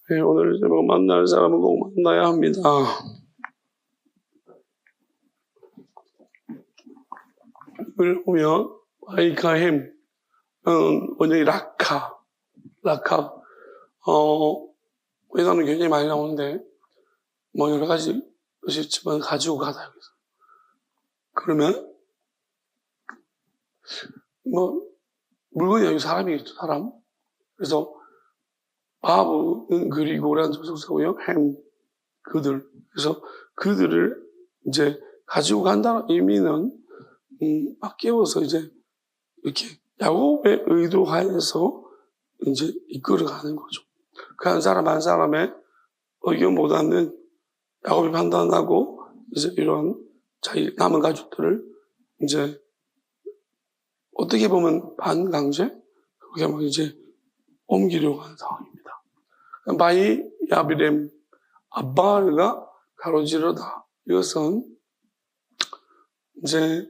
네, 오늘 제목 만날 사람은 꼭 만나야 합니다. 이걸 보면 바이카햄 원형이 라카 회사는 굉장히 많이 나오는데 뭐 여러 가지 것이 있지만 가지고 가다 여기서 그러면 뭐 물건이 아니고 사람이겠죠. 사람. 그래서 바브는 그리고라는 접속사고요. 햄 그들. 그래서 그들을 이제 가지고 간다는 의미는 막 깨워서 이제 이렇게 야곱의 의도하에서 이제 이끌어가는 거죠. 그 한 사람 한 사람의 의견보다는 야곱이 판단하고 이제 이런 자기 남은 가족들을 이제 어떻게 보면 반강제 그렇게 막 이제 옮기려고 하는 상황입니다. 바이 야비렘 아바르가 가로지르다. 이것은 이제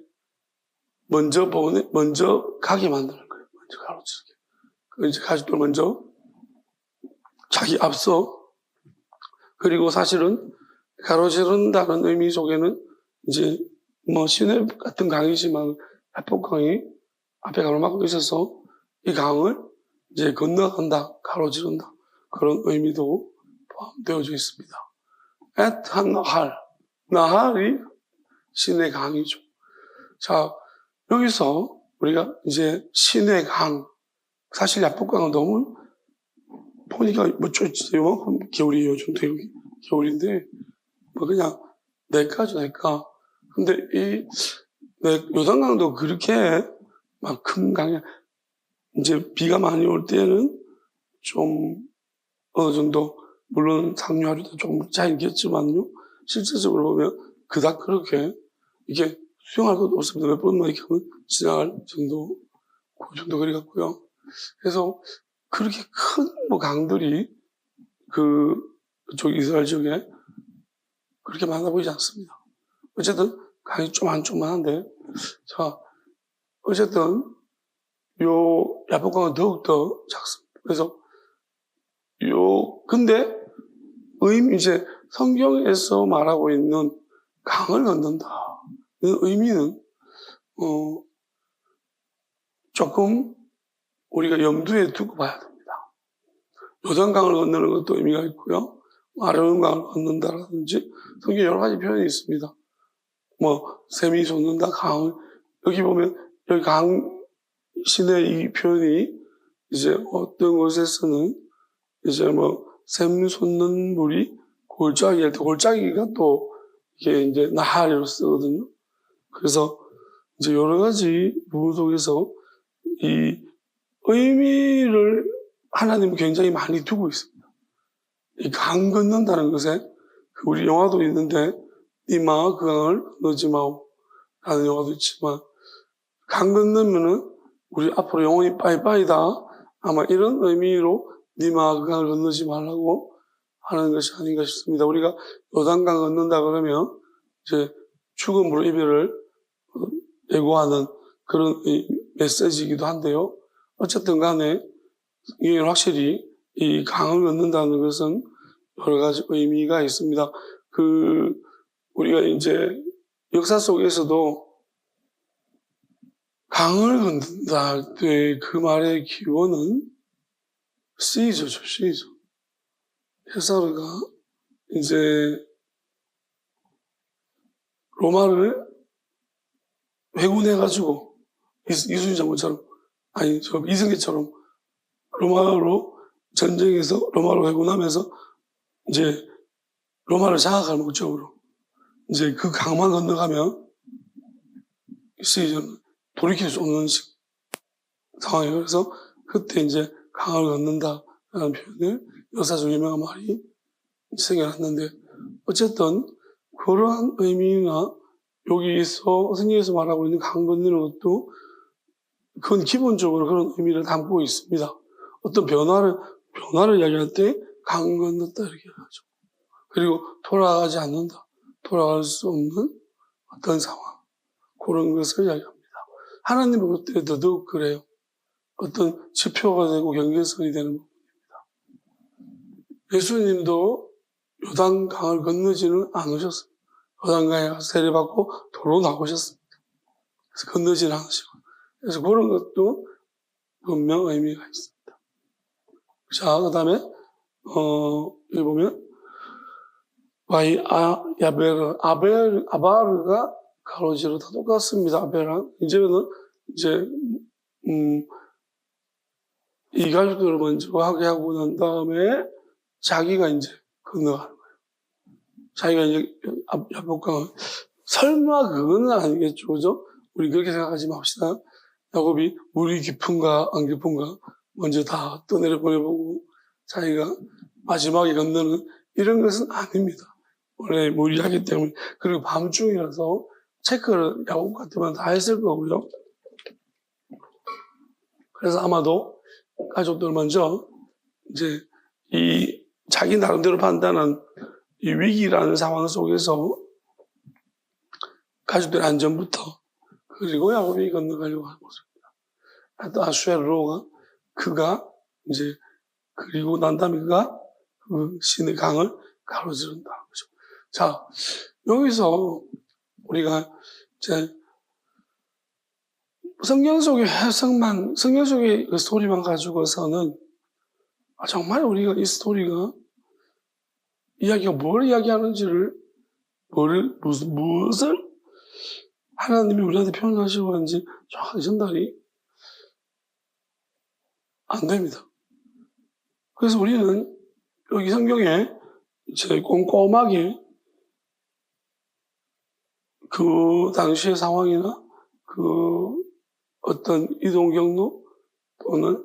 먼저 가게 만드는 거예요. 먼저 가로지르게. 이제 가족들 먼저 자기 앞서 그리고 사실은 가로지른다는 의미 속에는 이제 뭐 시내 같은 강이지만 야복강이 앞에 강을 막고 있어서 이 강을 이제 건너간다, 가로지른다 그런 의미도 포함되어져 있습니다. 한 나할이 시내 강이죠. 자 여기서 우리가 이제 시내 강 사실 야복강은 너무 보니까 뭐 요만큼 겨울이에요. 요즘 되게 겨울인데 뭐 그냥 내과죠 내과. 근데 이 요단강도 그렇게 막 큰 강이 이제 비가 많이 올 때는 좀 어느 정도 물론 상류하류도 조금 차이겠지만요. 실질적으로 보면 그닥 그렇게 이게 수영할 것도 없습니다. 몇 번만 이렇게 하면 지나갈 정도 그 정도 그리 같고요. 그래서 그렇게 큰 뭐 강들이 그쪽 이스라엘 지역에 그렇게 많아 보이지 않습니다. 어쨌든 강이 조만한데 자 어쨌든 요 야복강은 더욱더 작습니다. 그래서 근데 이제 성경에서 말하고 있는 강을 건넌다. 이 의미는 조금 우리가 염두에 두고 봐야 됩니다. 요단강을 건너는 것도 의미가 있고요. 아르논강을 건넌다라든지 성경에 여러 가지 표현이 있습니다. 뭐 샘이 솟는다 강을 여기 보면 여기 강 신의 이 표현이 이제 어떤 곳에서는 이제 뭐 샘 솟는 물이 골짜기 할 때 골짜기가 또 이게 이제 나하리로 쓰거든요. 그래서 이제 여러 가지 부분 속에서 이 의미를 하나님은 굉장히 많이 두고 있습니다. 이 강 건넌다는 것에 우리 영화도 있는데 니마 그 강을 건너지 마오 라는 영화도 있지만 강 건너면은 우리 앞으로 영원히 빠이빠이다 아마 이런 의미로 니마 그 강을 건너지 말라고 하는 것이 아닌가 싶습니다. 우리가 요단강 건넌다 그러면 이제 죽음으로 이별을 예고하는 그런 메시지이기도 한데요. 어쨌든 간에 이게 확실히 이 강을 건넌다는 것은 여러 가지 의미가 있습니다. 우리가 이제 역사 속에서도 강을 건넌다 할 때 그 말의 기원은 시저죠, 시저. 헤사르가 이제 로마를 회군해가지고 이순신 장군처럼 아니 이승계처럼 로마로 전쟁에서 로마로 회군하면서 이제 로마를 장악할 목적으로 이제 그 강만 건너가면 시저는 돌이킬 수 없는 상황이에요. 그래서 그때 이제 강을 건넌다라는 표현을 역사적 유명한 말이 생겨났는데 어쨌든 그러한 의미나 여기서 성경에서 말하고 있는 강 건너는 것도 그건 기본적으로 그런 의미를 담고 있습니다. 어떤 변화를 이야기할 때 강 건넜다 이렇게 하죠. 그리고 돌아가지 않는다. 돌아갈 수 없는 어떤 상황. 그런 것을 이야기합니다. 하나님은 볼 때 더더욱 그래요. 어떤 지표가 되고 경계선이 되는 부분입니다. 예수님도 요단강을 건너지는 않으셨어요. 요단강에 가서 세례받고 도로 나오셨습니다. 그래서 건너지는 않으시고. 그래서 그런 것도 분명 의미가 있습니다. 자, 그 다음에, 여기 보면, 아바르가 가로지르 다 똑같습니다. 아벨랑. 이제는, 이 가족들을 먼저 하게 하고 난 다음에 자기가 이제 건너가는 거예요. 자기가 이제 야복강을. 설마 그거는 아니겠죠. 그죠? 우리 그렇게 생각하지 맙시다. 야곱이 물이 깊은가 안 깊은가 먼저 다 떠내려 보내보고 자기가 마지막에 건너는 이런 것은 아닙니다. 원래 무리하기 때문에. 그리고 밤중이라서 체크를 야곱 같으면 다 했을 거고요. 그래서 아마도 가족들 먼저 이제 이 자기 나름대로 판단한 이 위기라는 상황 속에서 가족들의 안전부터 그리고 야곱이 건너가려고 하는 모습입니다. 또 아수에로가 그가 이제 그리고 난 다음에 그가 그 신의 강을 가로지른다는 거죠. 자, 여기서 우리가 이제 성경 속의 해석만, 성경 속의 그 스토리만 가지고서는 정말 우리가 이 스토리가 이야기가 뭘 이야기하는지를 무엇을 하나님이 우리한테 표현하시고 하는지 정확하게 전달이 안 됩니다. 그래서 우리는 여기 성경에 이제 꼼꼼하게 그 당시의 상황이나 그 어떤 이동 경로 또는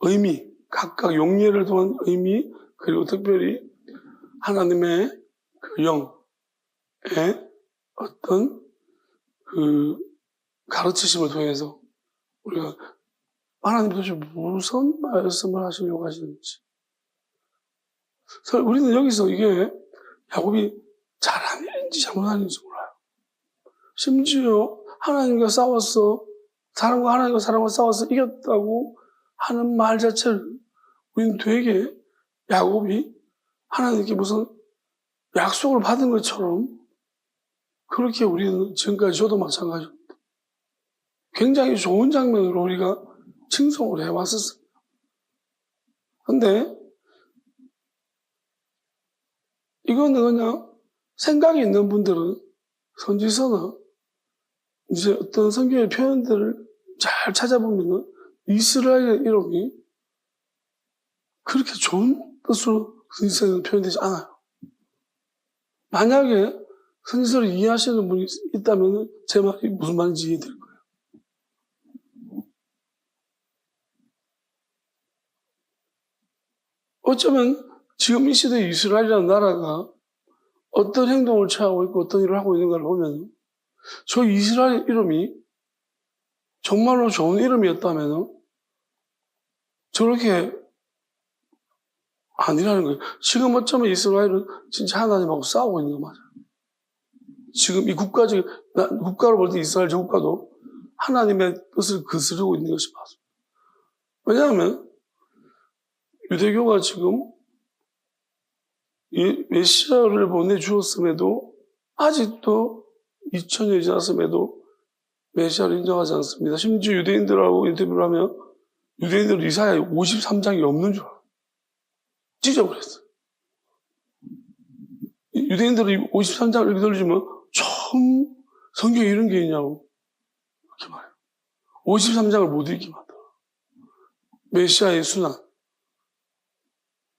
의미, 각각 용례를 통한 의미, 그리고 특별히 하나님의 그 영의 어떤 그 가르치심을 통해서 우리가 하나님 도대체 무슨 말씀을 하시려고 하시는지. 그래서 우리는 여기서 이게 야곱이 잘한 일인지 잘못한 일인지 몰라요. 심지어 하나님과 싸웠어. 하나님과 싸워서 이겼다고 하는 말 자체를 우리는 되게 야곱이 하나님께 무슨 약속을 받은 것처럼 그렇게 우리는 지금까지 저도 마찬가지입니다. 굉장히 좋은 장면으로 우리가 칭송을 해왔었습니다. 근데 이거는 그냥 생각이 있는 분들은 선지서나 이제 어떤 성경의 표현들을 잘 찾아보면 이스라엘의 이름이 그렇게 좋은 뜻으로 선지서에는 표현되지 않아요. 만약에 선지서를 이해하시는 분이 있다면 제 말이 무슨 말인지 이해될 거예요. 어쩌면 지금 이 시대의 이스라엘이라는 나라가 어떤 행동을 취하고 있고 어떤 일을 하고 있는 걸 보면 저 이스라엘 이름이 정말로 좋은 이름이었다면 저렇게 아니라는 거예요. 지금 어쩌면 이스라엘은 진짜 하나님하고 싸우고 있는 거 맞아요. 지금 이 국가로 볼 때 이스라엘 저 국가도 하나님의 뜻을 거스르고 있는 것이 맞습니다. 왜냐하면 유대교가 지금 이 메시아를 보내주었음에도 아직도 2000년이 지났음에도 메시아를 인정하지 않습니다. 심지어 유대인들하고 인터뷰를 하면 유대인들은 이사야 53장이 없는 줄 알아요. 찢어버렸어요. 유대인들이 53장을 이렇게 돌리면 처음 성경에 이런 게 있냐고 그렇게 말해요. 53장을 못 읽게 만들어. 메시아의 순환.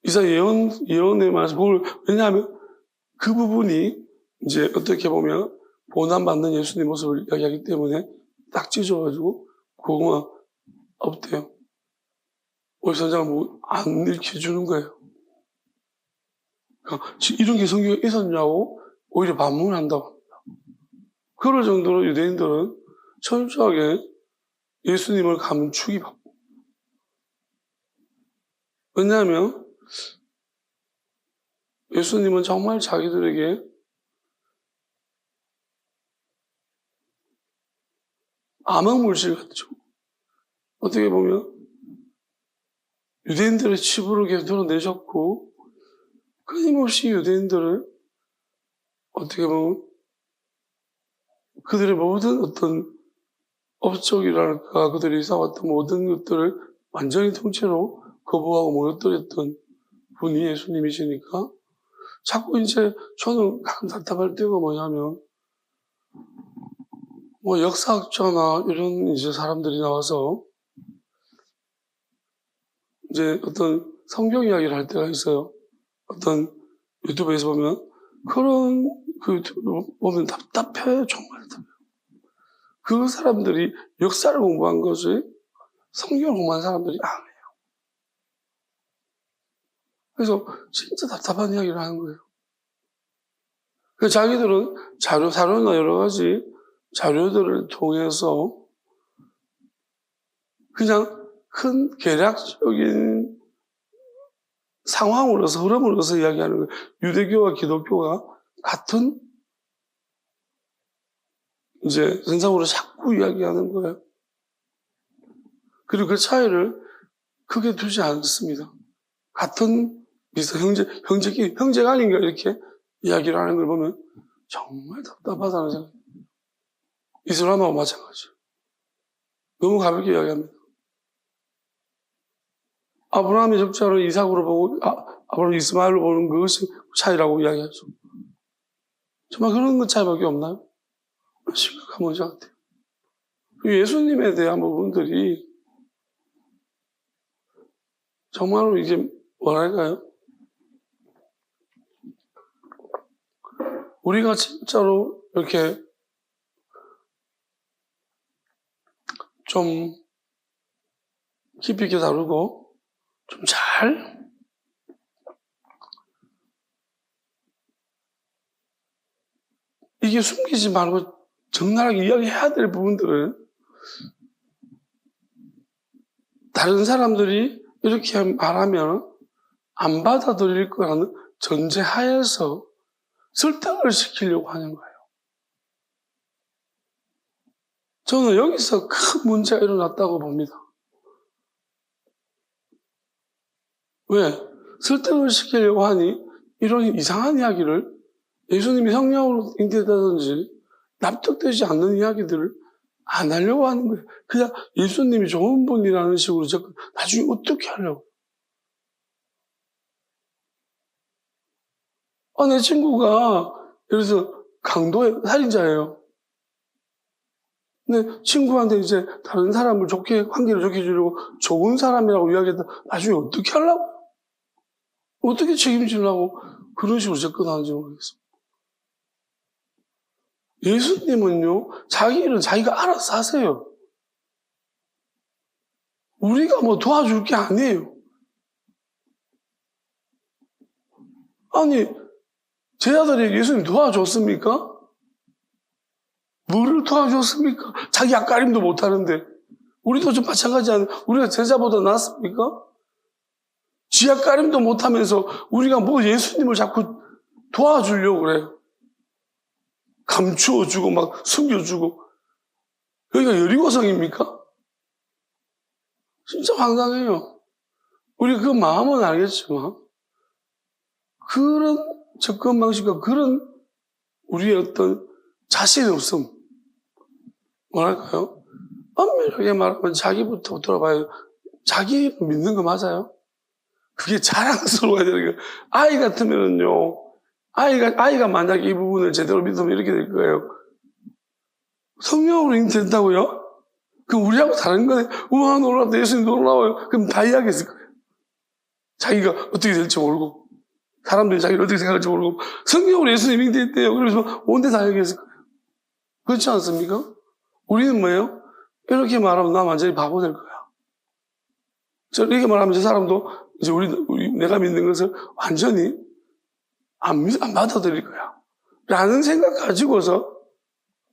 이사야 예언의 말씀. 왜냐하면 그 부분이 이제 어떻게 보면 고난받는 예수님의 모습을 이야기하기 때문에 딱 찢어가지고 그거만 없대요. 53장을 안 읽혀주는 거예요. 그러니까 이런 게 성경에 있었냐고 오히려 반문한다고 합니다. 그럴 정도로 유대인들은 철저하게 예수님을 감추기 바쁘고. 왜냐하면 예수님은 정말 자기들에게 암흑물질 같죠. 어떻게 보면 유대인들의 치부를 계속 드러내셨고, 끊임없이 유대인들을 어떻게 보면 그들의 모든 어떤 업적이랄까, 그들이 쌓았던 모든 것들을 완전히 통째로 거부하고 무너뜨렸던 분이 예수님이시니까, 자꾸 이제 저는 가끔 답답할 때가 뭐냐면, 뭐 역사학자나 이런 이제 사람들이 나와서 이제 어떤 성경 이야기를 할 때가 있어요. 어떤 유튜브에서 보면 그런 그 유튜브 보면 답답해, 정말 답답해요. 그 사람들이 역사를 공부한 것이 성경을 공부한 사람들이 아니에요. 그래서 진짜 답답한 이야기를 하는 거예요. 그래서 자기들은 자료나 여러 가지 자료들을 통해서 그냥 큰 계략적인 상황으로서, 흐름으로서 이야기하는 거예요. 유대교와 기독교가 같은 이제 선상으로 자꾸 이야기하는 거예요. 그리고 그 차이를 크게 두지 않습니다. 같은 비슷한 형제가 아닌가 이렇게 이야기를 하는 걸 보면 정말 답답하다는 생각이. 이슬람하고 마찬가지. 너무 가볍게 이야기합니다. 아브라함의 적자를 이삭으로 보고 아브라함 이스마엘로 보는 그것이 차이라고 이야기하죠. 정말 그런 것 차이밖에 없나요? 심각한 문제 같아요. 예수님에 대한 부분들이 정말로 이게 뭐랄까요? 우리가 진짜로 이렇게 좀 깊이 있게 다루고 좀 잘 이게 숨기지 말고 적나라하게 이야기해야 될 부분들은 다른 사람들이 이렇게 말하면 안 받아들일 거라는 전제하에서 설득을 시키려고 하는 거예요. 저는 여기서 큰 문제가 일어났다고 봅니다. 왜? 설득을 시키려고 하니 이런 이상한 이야기를 예수님이 성령으로 잉태했다든지 납득되지 않는 이야기들을 안 하려고 하는 거예요. 그냥 예수님이 좋은 분이라는 식으로 자꾸 나중에 어떻게 하려고. 내 친구가 예를 들어서 강도의 살인자예요. 근데 친구한테 이제 다른 사람을 관계를 좋게 해주려고 좋은 사람이라고 이야기했다. 나중에 어떻게 하려고? 어떻게 책임지려고 그런 식으로 접근하는지 모르겠어요. 예수님은요, 자기 일은 자기가 알아서 하세요. 우리가 뭐 도와줄 게 아니에요. 아니, 제 아들이 예수님 도와줬습니까? 뭐를 도와줬습니까? 자기 앞가림도 못하는데. 우리도 좀 마찬가지 아니에요? 우리가 제자보다 낫습니까? 지 앞가림도 못하면서 우리가 뭐 예수님을 자꾸 도와주려고 그래요. 감추어주고 막 숨겨주고. 여기가 여리고성입니까? 진짜 황당해요. 우리 그 마음은 알겠지만 그런 접근 방식과 그런 우리의 어떤 자신의 없음, 뭐랄까요? 엄밀하게 말하면 자기부터 돌아봐요. 자기 믿는 거 맞아요? 그게 자랑스러워야 되는 거예요. 아이 같으면요, 아이가 만약에 이 부분을 제대로 믿으면 이렇게 될 거예요. 성령으로 잉태된다고요? 그럼 우리하고 다른 거네. 우와, 놀랍다. 예수님 놀라워요. 그럼 다 이야기했을 거예요. 자기가 어떻게 될지 모르고, 사람들이 자기를 어떻게 생각할지 모르고, 성령으로 예수님 잉태했대요. 그래서 온데 다 이야기했을 거예요. 그렇지 않습니까? 우리는 뭐예요? 이렇게 말하면 나 완전히 바보 될 거야. 이렇게 말하면 저 사람도 이제 내가 믿는 것을 완전히 안 받아들일 거야. 라는 생각 가지고서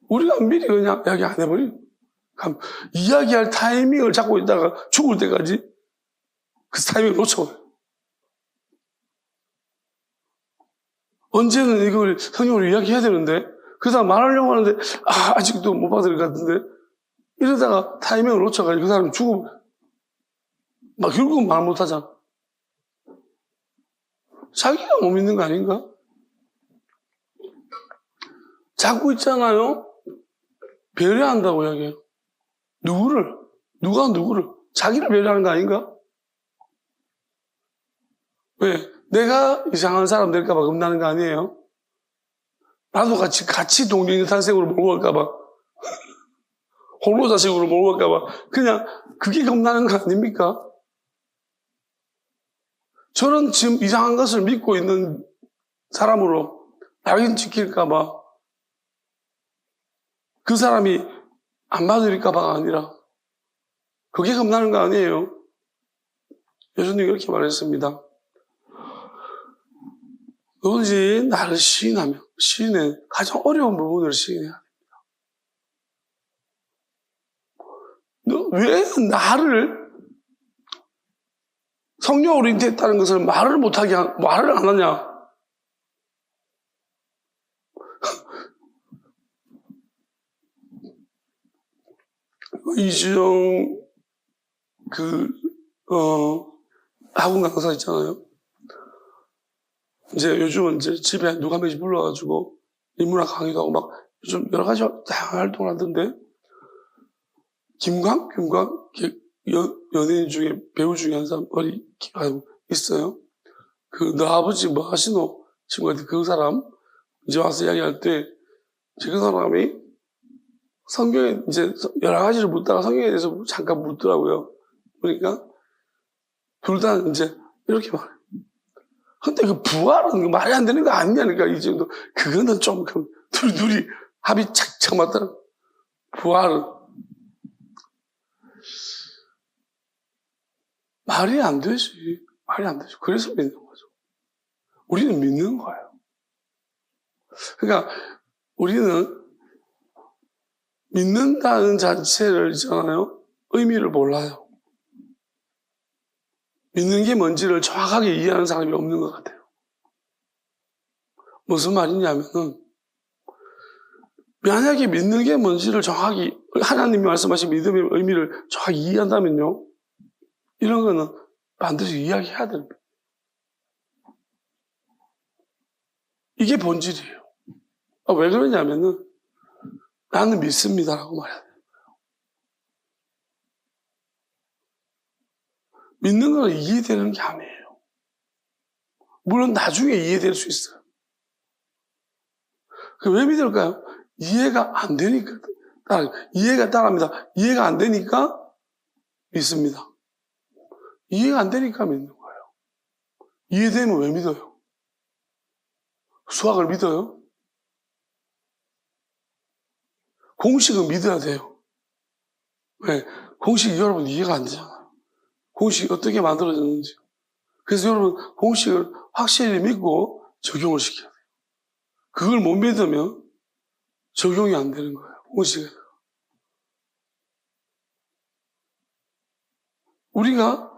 우리가 미리 그냥 이야기 안 해버리고, 이야기할 타이밍을 잡고 있다가 죽을 때까지 그 타이밍을 놓쳐버려요. 언제는 이걸 성령으로 이야기해야 되는데, 그 사람 말하려고 하는데, 아직도 못 받을 것 같은데, 이러다가 타이밍을 놓쳐가지고 그 사람이 죽어버려요. 막 결국은 말 못하잖아. 자기가 못 믿는 거 아닌가? 자꾸 있잖아요. 배려한다고 이야기해요. 누구를? 누가 누구를? 자기를 배려하는 거 아닌가? 왜? 내가 이상한 사람 될까봐 겁나는 거 아니에요? 나도 같이 동ling 탄생으로 몰고 갈까봐. 홀로 자식으로 몰고 갈까봐. 그냥 그게 겁나는 거 아닙니까? 저는 지금 이상한 것을 믿고 있는 사람으로 낙인 찍힐까봐 그 사람이 안 받으릴까봐가 아니라 그게 겁나는 거 아니에요. 예수님이 그렇게 말했습니다. 누구든지 나를 시인하면 시인은 가장 어려운 부분을 시인해야 됩니다. 너 왜 나를 성령으로 잉태했다는 것을 말을 안 하냐? 이주영 학원 강사 있잖아요. 이제 요즘은 이제 집에 누가 한 명씩 불러가지고 인문학 강의도 하고 막 요즘 여러 가지 다양한 활동을 하던데 김광 연예인 중에 배우 중에 한 사람 어리 있어요. 너 아버지 뭐 하시노? 친구한테 그 사람 이제 와서 이야기할 때 그 사람이 성경에 이제 여러 가지를 묻다가 성경에 대해서 잠깐 묻더라고요. 그러니까 둘 다 이제 이렇게 말해요. 근데 그 부활은 말이 안 되는 거 아니냐니까 이 정도. 그거는 좀 둘이 합이 착착 맞더라. 부활은 말이 안 되지. 말이 안 되죠. 그래서 믿는 거죠. 우리는 믿는 거예요. 그러니까 우리는 믿는다는 자체를 있잖아요. 의미를 몰라요. 믿는 게 뭔지를 정확하게 이해하는 사람이 없는 것 같아요. 무슨 말이냐면은 만약에 믿는 게 뭔지를 정확히 하나님이 말씀하신 믿음의 의미를 정확히 이해한다면요. 이런 거는 반드시 이야기해야 됩니다. 이게 본질이에요. 왜 그러냐면은 나는 믿습니다라고 말해야 돼요. 믿는 건 이해되는 게 아니에요. 물론 나중에 이해될 수 있어요. 왜 믿을까요? 이해가 안 되니까 이해가 따릅니다. 이해가 안 되니까 믿습니다. 이해가 안 되니까 믿는 거예요. 이해되면 왜 믿어요? 수학을 믿어요? 공식은 믿어야 돼요. 왜? 공식이 여러분 이해가 안 되잖아요. 공식이 어떻게 만들어졌는지. 그래서 여러분 공식을 확실히 믿고 적용을 시켜야 돼요. 그걸 못 믿으면 적용이 안 되는 거예요. 공식에. 우리가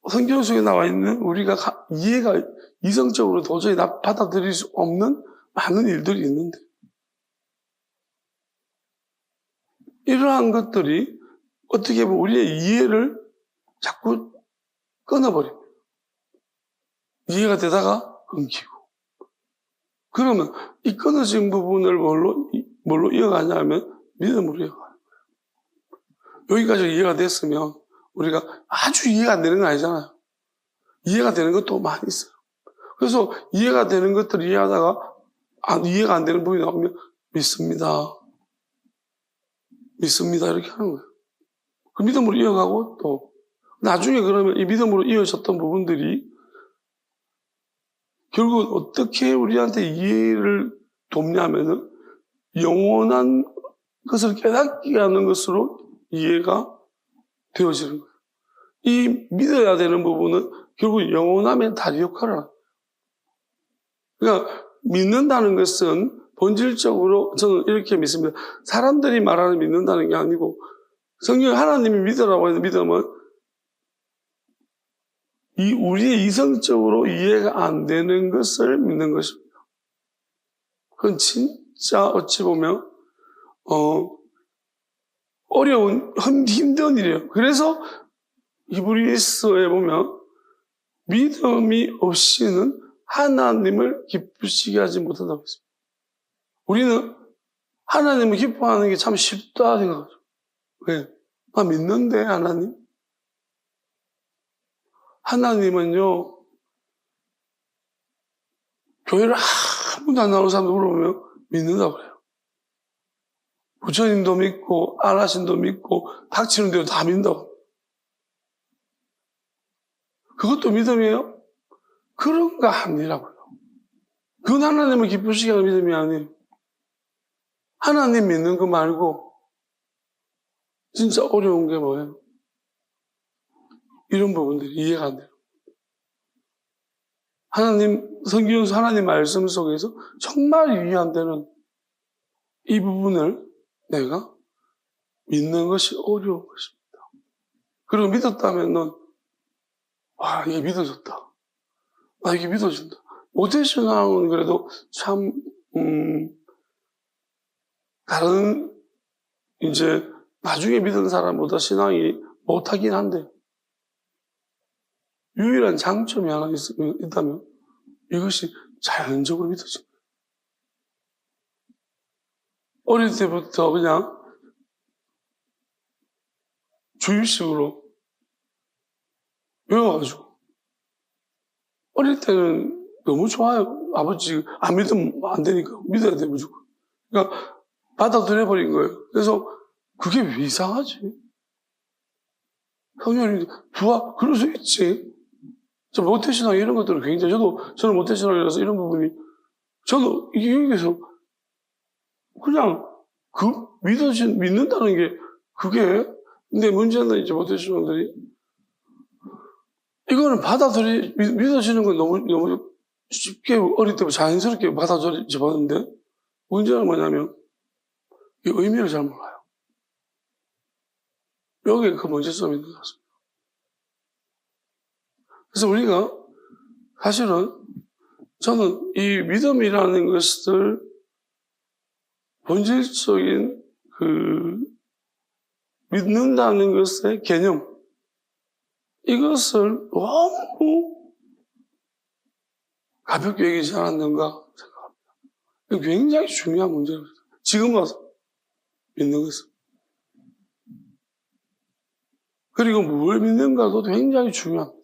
성경 속에 나와 있는 우리가 이해가 이성적으로 도저히 받아들일 수 없는 많은 일들이 있는데 이러한 것들이 어떻게 보면 우리의 이해를 자꾸 끊어버립니다. 이해가 되다가 끊기고. 그러면 이 끊어진 부분을 뭘로 이어가냐면 믿음으로 이어가는 거예요. 여기까지 이해가 됐으면 우리가 아주 이해가 안 되는 건 아니잖아요. 이해가 되는 것도 많이 있어요. 그래서 이해가 되는 것들을 이해하다가 이해가 안 되는 부분이 나오면 믿습니다 이렇게 하는 거예요. 그 믿음으로 이어가고 또 나중에 그러면 이 믿음으로 이어졌던 부분들이 결국은 어떻게 우리한테 이해를 돕냐면은 영원한 것을 깨닫게 하는 것으로 이해가 되어지는 거예요. 이 믿어야 되는 부분은 결국 영원함의 다리 역할을 합니다. 그러니까 믿는다는 것은 본질적으로 저는 이렇게 믿습니다. 사람들이 말하는 믿는다는 게 아니고 성경 하나님이 믿으라고 하는 믿음은 우리의 이성적으로 이해가 안 되는 것을 믿는 것입니다. 그건 진짜 어찌 보면 어려운 힘든 일이에요. 그래서 히브리서에 보면 믿음이 없이는 하나님을 기쁘시게 하지 못한다고 했습니다. 우리는 하나님을 기뻐하는 게 참 쉽다 생각하죠. 왜? 나 믿는데 하나님? 하나님은요, 교회를 한 번도 안 나오는 사람들 물어보면 믿는다고 그래요. 부처님도 믿고 알라신도 믿고 닥치는 대로 다 믿는다고. 그것도 믿음이에요? 그런가 아니라고요. 그건 하나님을 기쁘시게 하는 믿음이 아니에요. 하나님 믿는 거 말고 진짜 어려운 게 뭐예요? 이런 부분들이 이해가 안 돼요. 성경에서 하나님 말씀 속에서 정말 이해 안 되는 이 부분을 내가 믿는 것이 어려운 것입니다. 그리고 믿었다면은, 와, 이게 믿어졌다. 아, 이게 믿어진다. 모태신앙은 그래도 참, 다른, 이제, 나중에 믿은 사람보다 신앙이 못하긴 한데, 유일한 장점이 하나 있다면, 이것이 자연적으로 믿어집니다. 어릴 때부터 그냥 주입식으로 외워가지고, 어릴 때는 너무 좋아요. 아버지 안 믿으면 안 되니까 믿어야 돼 무조건. 그러니까 받아들여버린 거예요. 그래서 그게 왜 이상하지? 성령님 부하 그럴 수 있지. 저 모태신앙 이런 것들은 굉장히 저는 모태신앙이라서 이런 부분이 저도 이게 여기서 그냥 믿는다는 게 그게 근데 문제는 이제 모태신앙들이 이거는 믿어지는 건 너무 쉽게 어릴 때부터 자연스럽게 받아들여졌는데 문제는 뭐냐면 이 의미를 잘 몰라요. 여기에 그 문제점이 있는 것 같습니다. 그래서 우리가 사실은 저는 이 믿음이라는 것을 본질적인 믿는다는 것의 개념 이것을 너무 가볍게 여기지 않았는가 생각합니다. 이거 굉장히 중요한 문제입니다. 지금 와서 믿는 것은. 그리고 뭘 믿는가도 굉장히 중요합니다.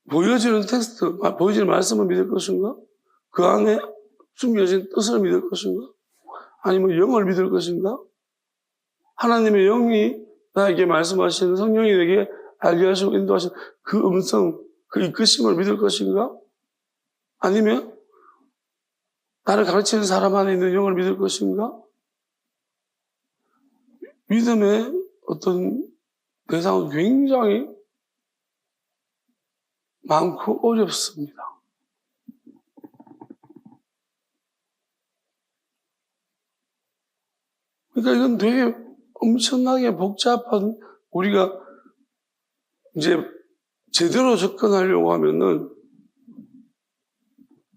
보여지는 텍스트, 보여지는 말씀을 믿을 것인가? 그 안에 숨겨진 뜻을 믿을 것인가? 아니면 영을 믿을 것인가? 하나님의 영이 나에게 말씀하시는 성령이 내게 알게 하시고 인도하시는 그 음성, 그 이끄심을 믿을 것인가? 아니면 나를 가르치는 사람 안에 있는 영을 믿을 것인가? 믿음의 어떤 대상은 굉장히 많고 어렵습니다. 그러니까 이건 되게 엄청나게 복잡한 우리가 이제 제대로 접근하려고 하면은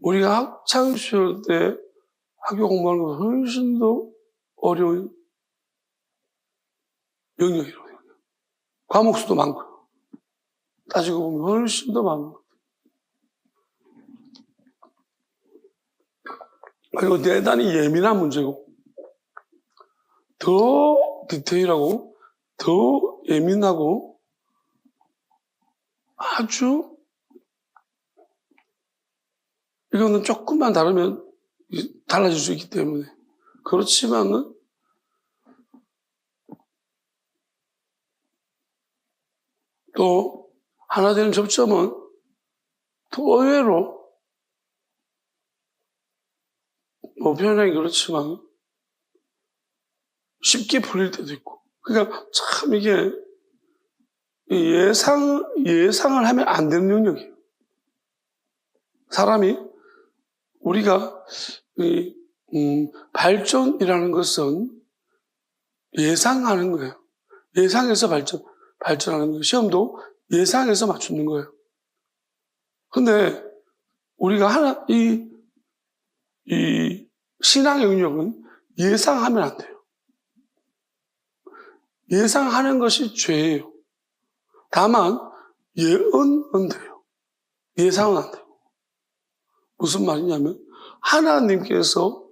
우리가 학창시절 때 학교 공부하는 것보다 훨씬 더 어려운 영역이라고 해요. 과목 수도 많고요. 따지고 보면 훨씬 더 많은 것 같아요. 그리고 대단히 예민한 문제고 더 디테일하고 더 예민하고 아주 이거는 조금만 다르면 달라질 수 있기 때문에 그렇지만은 또 하나 되는 접점은 또 의외로 뭐 표현하기 그렇지만 쉽게 풀릴 때도 있고 그러니까 참 이게 예상을 하면 안 되는 영역이에요. 사람이 우리가 발전이라는 것은 예상하는 거예요. 예상해서 발전하는 거예요. 시험도 예상해서 맞추는 거예요. 근데 우리가 이 신앙 영역은 예상하면 안 돼요. 예상하는 것이 죄예요. 다만 예언은 돼요. 예상은 안 돼요. 무슨 말이냐면 하나님께서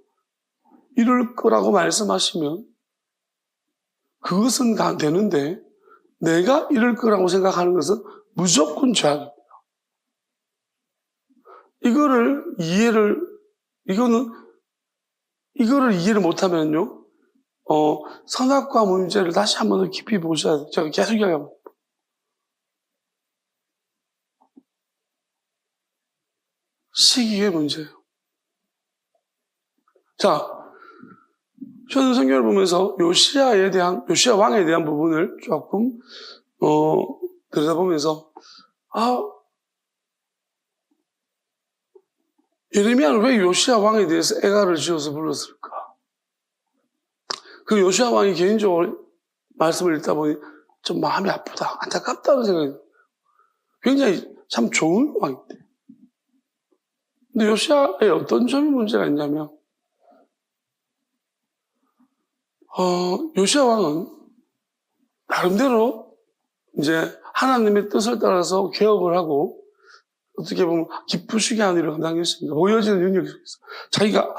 이럴 거라고 말씀하시면 그것은 다 되는데 내가 이럴 거라고 생각하는 것은 무조건 죄악입니다. 이거를 이해를 못하면요, 선악과 문제를 다시 한번 더 깊이 보셔야 돼요. 제가 계속 이야기합니다. 시기의 문제예요. 자, 저는 성경을 보면서 요시야 왕에 대한 부분을 조금, 들여다보면서, 예레미야는 왜 요시야 왕에 대해서 애가를 지어서 불렀을까? 그 요시야 왕이 개인적으로 말씀을 읽다 보니 좀 마음이 아프다, 안타깝다는 생각이 들어요. 굉장히 참 좋은 왕인데. 근데 요시야에 어떤 점이 문제가 있냐면, 요시야 왕은 나름대로 이제 하나님의 뜻을 따라서 개혁을 하고 어떻게 보면 기쁘시게 하는 일을 감당했습니다. 보여지는 능력 속에서. 자기가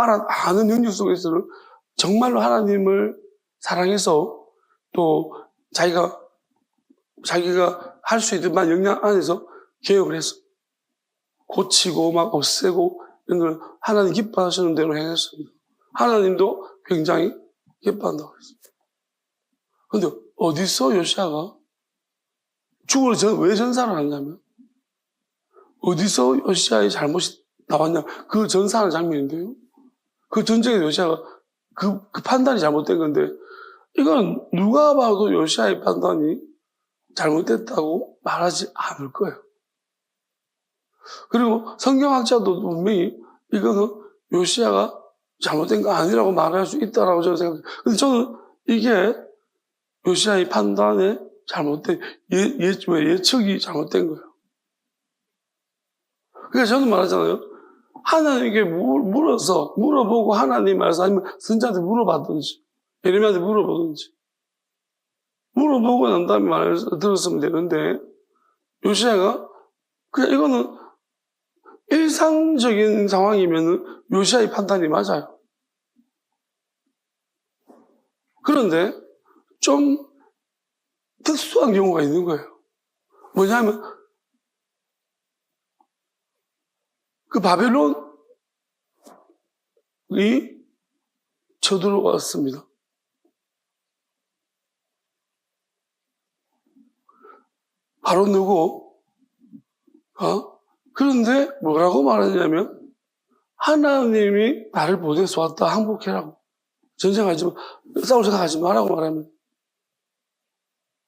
아는 능력 속에서는 정말로 하나님을 사랑해서 또 자기가 할 수 있는 역량 안에서 개혁을 했어. 고치고 막 없애고 이런 걸 하나님 기뻐하시는 대로 행했습니다. 하나님도 굉장히 기뻐한다고 했습니다. 그런데 어디서 요시야가 왜 전사를 하냐면 어디서 요시야의 잘못이 나왔냐, 그 전사하는 장면인데요. 그 전쟁에 요시야가 그 판단이 잘못된 건데 이건 누가 봐도 요시야의 판단이 잘못됐다고 말하지 않을 거예요. 그리고 성경학자도 분명히 이거는 요시야가 잘못된 거 아니라고 말할 수 있다라고 저는 생각해요. 근데 저는 이게 요시야의 판단에 잘못된 예측이 잘못된 거예요. 그러니까 저는 말하잖아요. 하나님께 물어보고 하나님 말씀 아니면 선자한테 물어봤든지 예레미야한테 물어보든지 물어보고 난 다음에 말을 들었으면 되는데 요시야가 그냥 이거는 일상적인 상황이면 요시야의 판단이 맞아요. 그런데 좀 특수한 경우가 있는 거예요. 뭐냐면 그 바벨론이 쳐들어왔습니다. 바로 누구? 그런데 뭐라고 말하냐면 하나님이 나를 보내서 왔다, 항복해라고. 전쟁하지 마, 싸울 생각하지 마라고 말하면.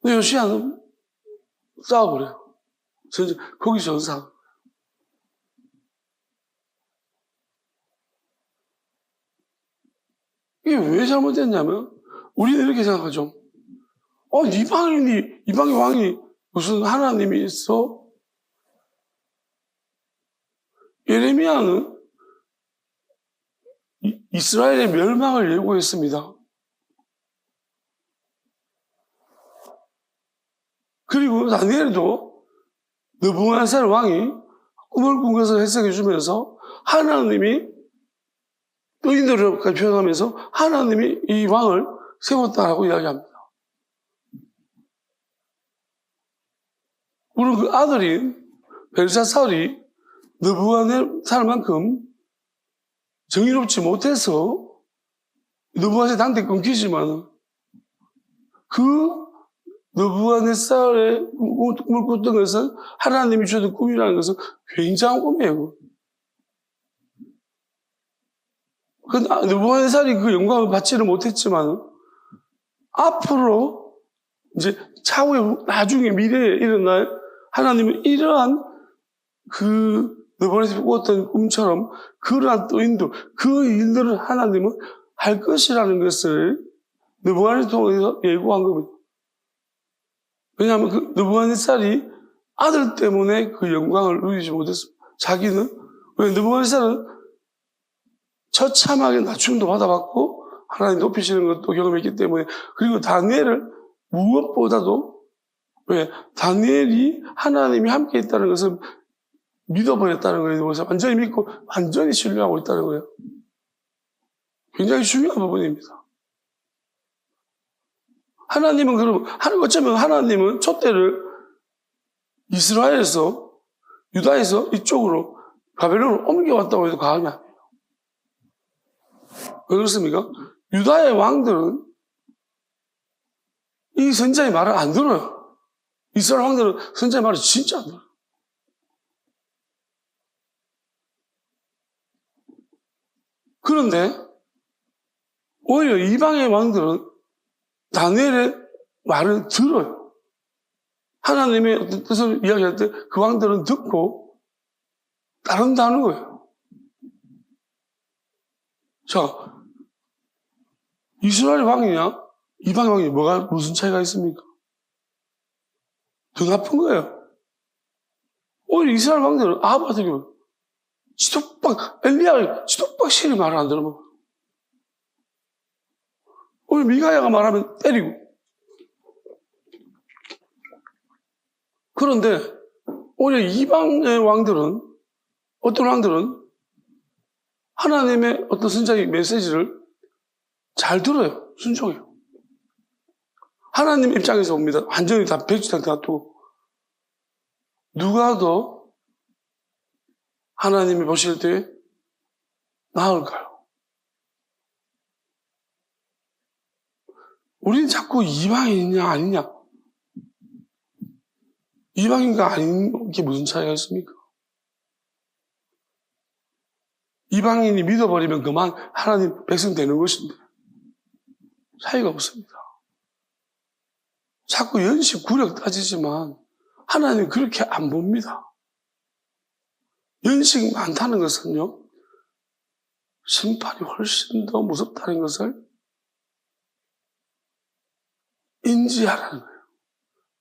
근데 요시야는 싸워버려요. 거기 전사. 이게 왜 잘못됐냐면 우리는 이렇게 생각하죠. 이방의 왕이 무슨 하나님이 있어? 예레미야는 이스라엘의 멸망을 예고했습니다. 그리고 다니엘도 느부갓네살 왕이 꿈을 꾼 것을 해석해 주면서 하나님이 의인들까지 표현하면서 하나님이 이 왕을 세웠다라고 이야기합니다. 물론 그 아들인 벨사살이 느부갓네살만큼 정의롭지 못해서 느부갓네살 단테 끊기지만 그 느부갓네살의 꿈을 꿨던 것은 하나님이 주신 꿈이라는 것은 굉장한 꿈이에요. 느부갓네살이 그 영광을 받지는 못했지만 앞으로 이제 차후에 나중에 미래에 일어날 하나님은 이러한 그 느부갓네살이 꾸었던 꿈처럼 그러한 또인도 그 일들을 하나님은 할 것이라는 것을 느부갓네살을 통해서 예고한 겁니다. 왜냐하면 그 느부갓네살이 아들 때문에 그 영광을 누리지 못했습니다. 자기는 왜 느부갓네살은 처참하게 낮춤도 받아봤고 하나님 높이시는 것도 경험했기 때문에, 그리고 다니엘을 무엇보다도, 왜? 다니엘이 하나님이 함께 있다는 것을 믿어버렸다는 거예요. 그래서 완전히 믿고 완전히 신뢰하고 있다는 거예요. 굉장히 중요한 부분입니다. 하나님은 그럼, 어쩌면 하나님은 촛대를 이스라엘에서, 유다에서 이쪽으로 바벨론을 옮겨왔다고 해도 과언이 아니에요. 왜 그렇습니까? 유다의 왕들은 이 선지자의 말을 안 들어요. 이스라엘 왕들은 선지자의 말을 진짜 안 들어요. 그런데 오히려 이방의 왕들은 다니엘의 말을 들어요. 하나님의 어떤 뜻을 이야기할 때 그 왕들은 듣고 따른다는 거예요. 자, 이스라엘 왕이냐 이방의 왕이냐 무슨 차이가 있습니까? 더 나쁜 거예요. 오히려 이스라엘 왕들은 아합 같은 경우 엘리야가 지독박실이 말을 안 들으면 오히려 미가야가 말하면 때리고. 그런데 오히려 이방의 왕들은, 어떤 왕들은 하나님의 어떤 선지자의 메시지를 잘 들어요. 순종해요. 하나님 입장에서 봅니다. 완전히 다 백지장 놔두고 누가 더 하나님이 보실 때 나을까요? 우리는 자꾸 이방인이냐 아니냐, 이방인과 아닌 게 무슨 차이가 있습니까? 이방인이 믿어버리면 그만 하나님 백성 되는 것인데 차이가 없습니다. 자꾸 연식 구력 따지지만 하나님 그렇게 안 봅니다. 연식이 많다는 것은요, 심판이 훨씬 더 무섭다는 것을 인지하라는 거예요.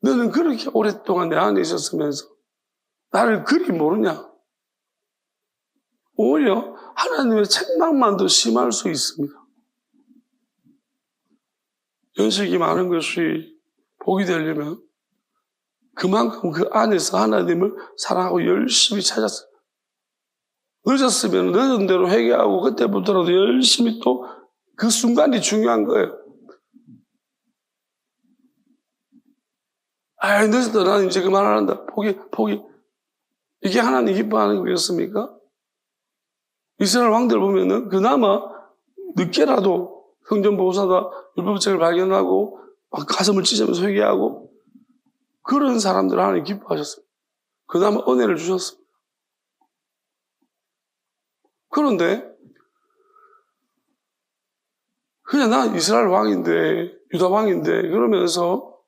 너는 그렇게 오랫동안 내 안에 있었으면서 나를 그리 모르냐? 오히려 하나님의 책망만 더 심할 수 있습니다. 연식이 많은 것이 복이 되려면 그만큼 그 안에서 하나님을 사랑하고 열심히 찾았어요. 늦었으면 늦은 대로 회개하고 그때부터라도 열심히 또 그 순간이 중요한 거예요. 늦었다. 나는 이제 그만 안 한다. 포기. 이게 하나님 기뻐하는 거겠습니까? 이스라엘 왕들 보면은 그나마 늦게라도 성전보호사다 율법책을 발견하고 가슴을 찢으면서 회개하고 그런 사람들 하나님 기뻐하셨어요. 그나마 은혜를 주셨습니다. 그런데 그냥 나 이스라엘 왕인데, 유다 왕인데 그러면서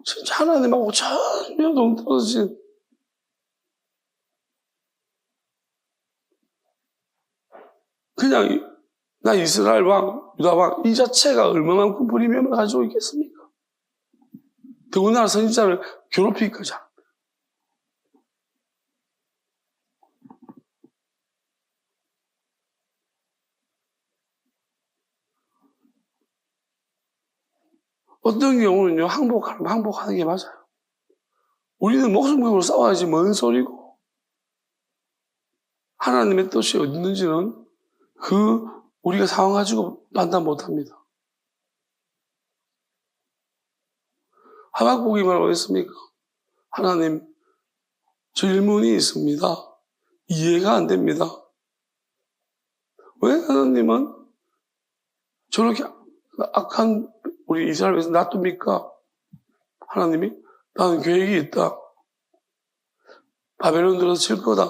진짜 하나님하고 전혀 동떨어진 그냥 나 이스라엘 왕, 유다 왕 이 자체가 얼마만큼 프리미엄을 가지고 있겠습니까? 더군다나 선지자를 괴롭히기까지 합니다. 어떤 경우는요, 항복하는 게 맞아요. 우리는 목숨 걸고 싸워야지 뭔 소리고. 하나님의 뜻이 어디 있는지는 우리가 상황 가지고 판단 못 합니다. 하박국이 뭐라고 했습니까? 하나님, 질문이 있습니다. 이해가 안 됩니다. 왜 하나님은 저렇게 악한 우리 이스라엘에서 놔둡니까? 하나님이 나는 계획이 있다. 바벨론 들어서 칠 거다.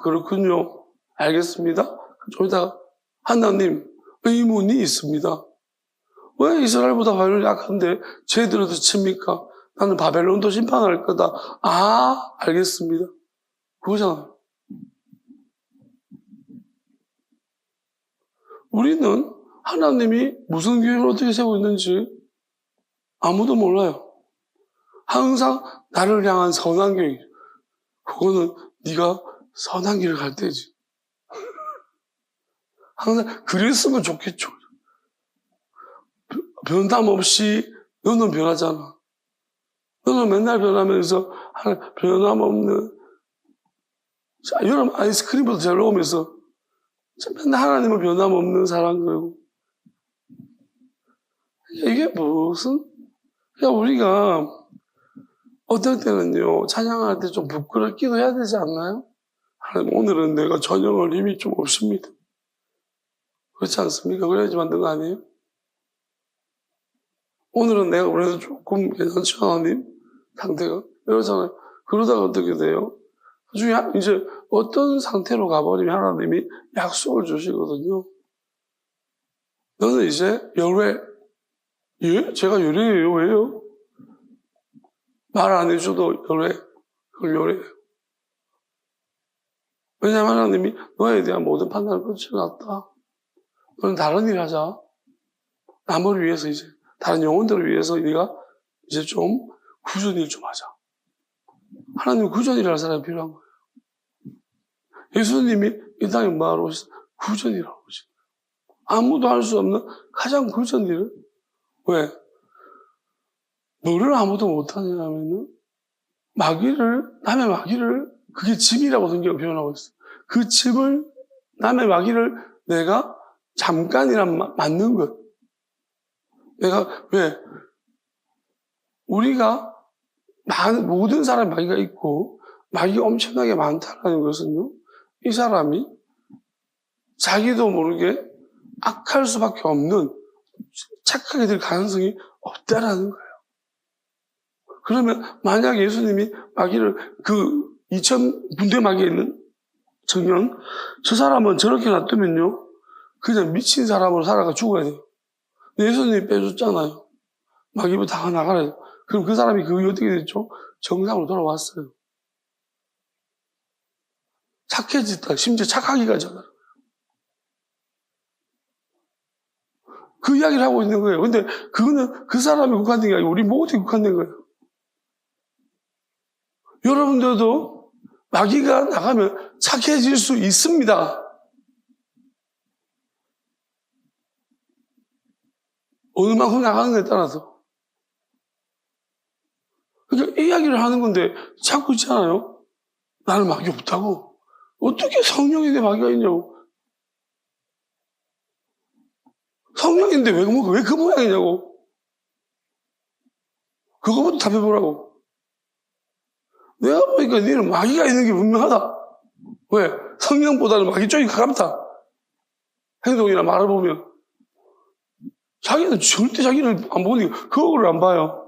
그렇군요. 알겠습니다. 좀 이따가 하나님 의문이 있습니다. 왜 이스라엘보다 바벨론이 약한데 쟤들어도 칩니까? 나는 바벨론도 심판할 거다. 알겠습니다. 그거잖아요. 우리는 하나님이 무슨 계획을 어떻게 세우고 있는지 아무도 몰라요. 항상 나를 향한 선한 계획. 그거는 네가 선한 길을 갈 때지. 항상 그랬으면 좋겠죠. 변함 없이 너는 변하잖아. 너는 맨날 변하면서 변함없는 여러분 아이스크림부터 잘 먹으면서 맨날 하나님은 변함없는 사랑 그러고 이게 무슨 우리가 어떨 때는요 찬양할 때 좀 부끄럽기도 해야 되지 않나요? 하나님 오늘은 내가 전영할 힘이 좀 없습니다. 그렇지 않습니까? 그래야지 만든 거 아니에요? 오늘은 내가 그래도 조금 괜찮죠 하나님? 상태가 이러잖아요. 그러다가 어떻게 돼요? 나중에 이제 어떤 상태로 가버리면 하나님이 약속을 주시거든요. 너는 이제 열외. 예? 제가 열외예요. 왜요? 말 안 해줘도 열외. 그걸 열외예요. 왜냐하면 하나님이 너에 대한 모든 판단을 끝쳐놨다. 너는 다른 일 하자. 남을 위해서 이제 다른 영혼들을 위해서 네가 이제 좀 구전일 좀 하자. 하나님은 구전이라는 사람이 필요한 거예요. 예수님이 이 땅에 뭐하러 오셨어요? 구전이라고 오신 거예요. 아무도 할 수 없는 가장 구전 일을. 왜? 뭐를 아무도 못하냐면은 남의 마귀를 그게 짐이라고 성경을 표현하고 있어요. 그 짐을 남의 마귀를 내가 잠깐이란 맞는 것. 내가 왜? 우리가 모든 사람이 마귀가 있고 마귀가 엄청나게 많다는 것은요. 이 사람이 자기도 모르게 악할 수밖에 없는 착하게 될 가능성이 없다라는 거예요. 그러면 만약 예수님이 마귀를 2000 마귀에 있는 청년 저 사람은 저렇게 놔두면요 그냥 미친 사람으로 살아가 죽어야 돼요. 근데 예수님이 빼줬잖아요. 마귀부터 다 나가라 해요. 그럼 그 사람이 그 이후 어떻게 됐죠? 정상으로 돌아왔어요. 착해졌다. 심지어 착하기가 전에. 그 이야기를 하고 있는 거예요. 근데 그거는 그 사람이 국한된 게 아니고 우리 모두에 국한된 거예요. 여러분들도 마귀가 나가면 착해질 수 있습니다. 어느 만큼 나가는가에 따라서. 그러니까 이 이야기를 하는 건데 자꾸 있잖아요. 나는 마귀 없다고. 어떻게 성령인데 마귀가 있냐고. 성령인데 왜 그 모양이냐고. 그거부터 답해보라고. 내가 보니까 너는 마귀가 있는 게 분명하다. 왜? 성령보다는 마귀 쪽이 가깝다. 행동이나 말을 보면. 자기는 절대 자기를 안 보니까 그거를 안 봐요.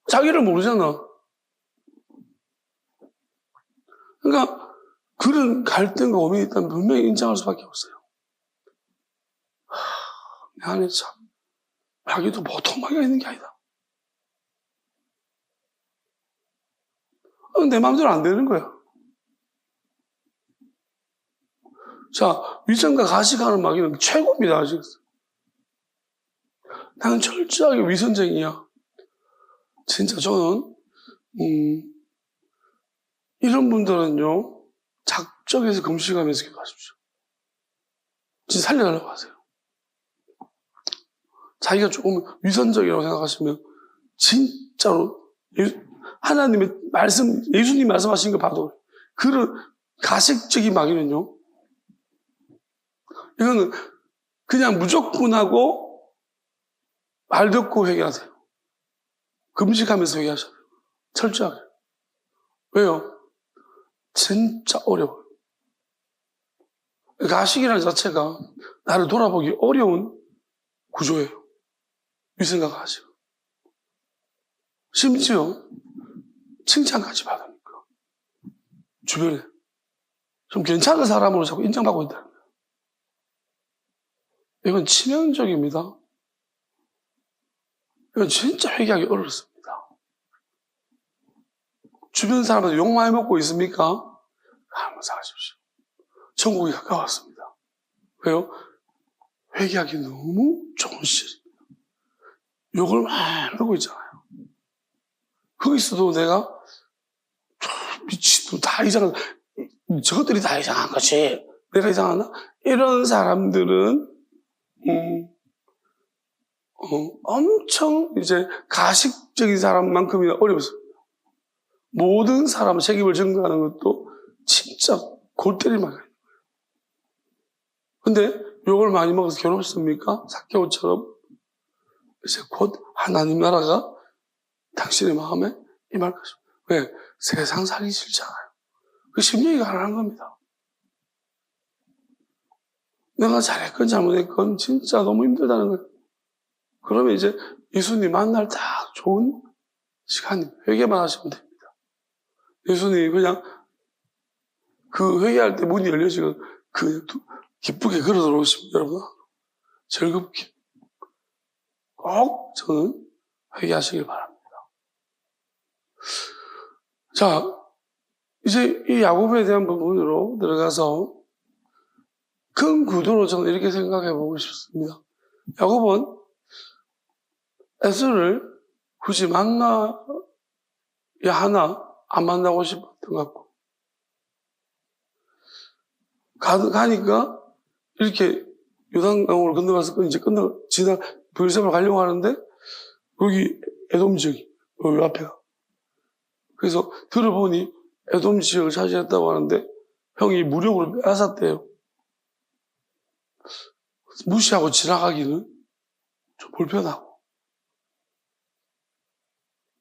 자기를 모르잖아. 그러니까 그런 갈등과 고민이 있다면 분명히 인정할 수밖에 없어요. 내 안에 참 마귀도 보통 마귀가 있는 게 아니다. 내 마음대로 안 되는 거야. 자, 위선과 가식하는 마귀는 최고입니다. 아시겠어요? 나는 철저하게 위선쟁이야. 진짜 저는 이런 분들은요 작정해서 금식하면서 기도하십시오. 진짜 살려달라고 하세요. 자기가 조금 위선적이라고 생각하시면 진짜로 하나님의 말씀, 예수님 말씀하신 거 봐도 그런 가식적인 마귀는요 이거는 그냥 무조건 하고 말 듣고 회개하세요. 금식하면서 회개하셔야 돼요. 철저하게. 왜요? 진짜 어려워요. 가식이라는 자체가 나를 돌아보기 어려운 구조예요. 위선과 가식. 심지어 칭찬까지 받으니까 주변에 좀 괜찮은 사람으로 자꾸 인정받고 있다는 거예요. 이건 치명적입니다. 이건 진짜 회개하기 어렵습니다. 주변 사람한테 욕 많이 먹고 있습니까? 한번 생각하십시오. 천국이 가까웠습니다. 왜요? 회개하기 너무 좋은 시절입니다. 욕을 많이 먹고 있잖아요. 거기서도 내가 미친놈 다 이상한 저것들이 다 이상한 거지. 내가 이상하나? 이런 사람들은, 엄청 이제 가식적인 사람만큼이나 어렵습니다. 모든 사람 책임을 전가하는 것도 진짜 골 때릴 만한 거예요. 근데 욕을 많이 먹어서 괴롭습니까? 삭개오처럼 이제 곧 하나님 나라가 당신의 마음에 임할 것입니다. 왜? 세상 살기 싫잖아요. 그 심령이 가난한 겁니다. 내가 잘했건 잘못했건 진짜 너무 힘들다는 거예요. 그러면 이제 예수님 만날 딱 좋은 시간, 회개만 하시면 됩니다. 예수님이 그냥 그 회개할 때 문이 열려지고 그냥 기쁘게 걸어 들어오십니다, 여러분. 즐겁게. 꼭 저는 회개하시길 바랍니다. 자, 이제 이 야곱에 대한 부분으로 들어가서 큰 구도로 저는 이렇게 생각해 보고 싶습니다. 야곱은 에서를 굳이 만나야 하나 안 만나고 싶었던 것 같고 가니까 이렇게 요단강으로 건너가서 이제 지나 브엘세바를 가려고 하는데 여기 에돔 지역이 여기 앞에가 그래서 들어보니 에돔 지역을 차지했다고 하는데 형이 무력으로 빼앗았대요. 무시하고 지나가기는 좀 불편하고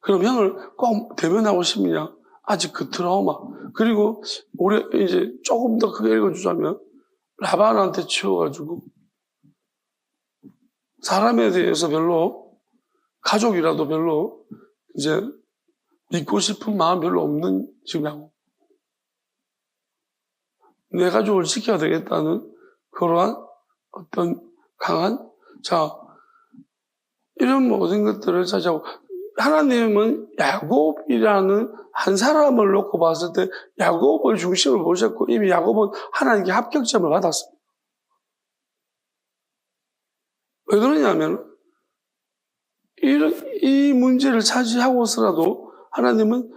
그럼 형을 꼭 대면하고 싶냐? 아직 그 트라우마. 그리고 우리 이제 조금 더 크게 읽어주자면 라반한테 치워가지고 사람에 대해서 별로 가족이라도 별로 이제 믿고 싶은 마음 별로 없는 지금 내 가족을 지켜야 되겠다는 그러한 어떤 강한 이런 모든 것들을 차지하고 하나님은 야곱이라는 한 사람을 놓고 봤을 때 야곱을 중심으로 보셨고 이미 야곱은 하나님께 합격점을 받았습니다. 왜 그러냐면 이 문제를 차지하고서라도 하나님은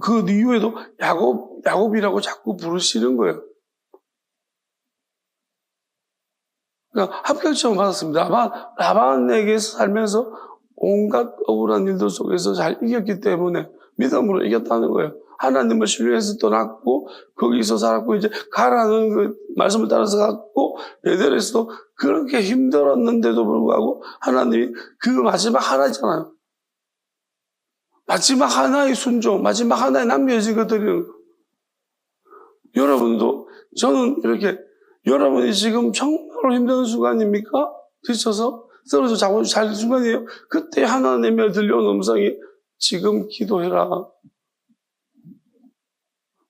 그 이후에도 야곱이라고 자꾸 부르시는 거예요. 그러니까 합격점을 받았습니다. 라반에게서 살면서 온갖 억울한 일들 속에서 잘 이겼기 때문에 믿음으로 이겼다는 거예요. 하나님을 신뢰해서 떠났고 거기서 살았고 이제 가라는 그 말씀을 따라서 갔고 베델에서도 그렇게 힘들었는데도 불구하고 하나님이 그 마지막 하나잖아요. 마지막 하나의 순종, 마지막 하나의 남겨진 것들이 여러분도 저는 이렇게 여러분이 지금 정말로 힘든 순간입니까? 지쳐서 쓰러져 자고 잘 순간이에요. 그때 하나님의 들려온 음성이 지금 기도해라.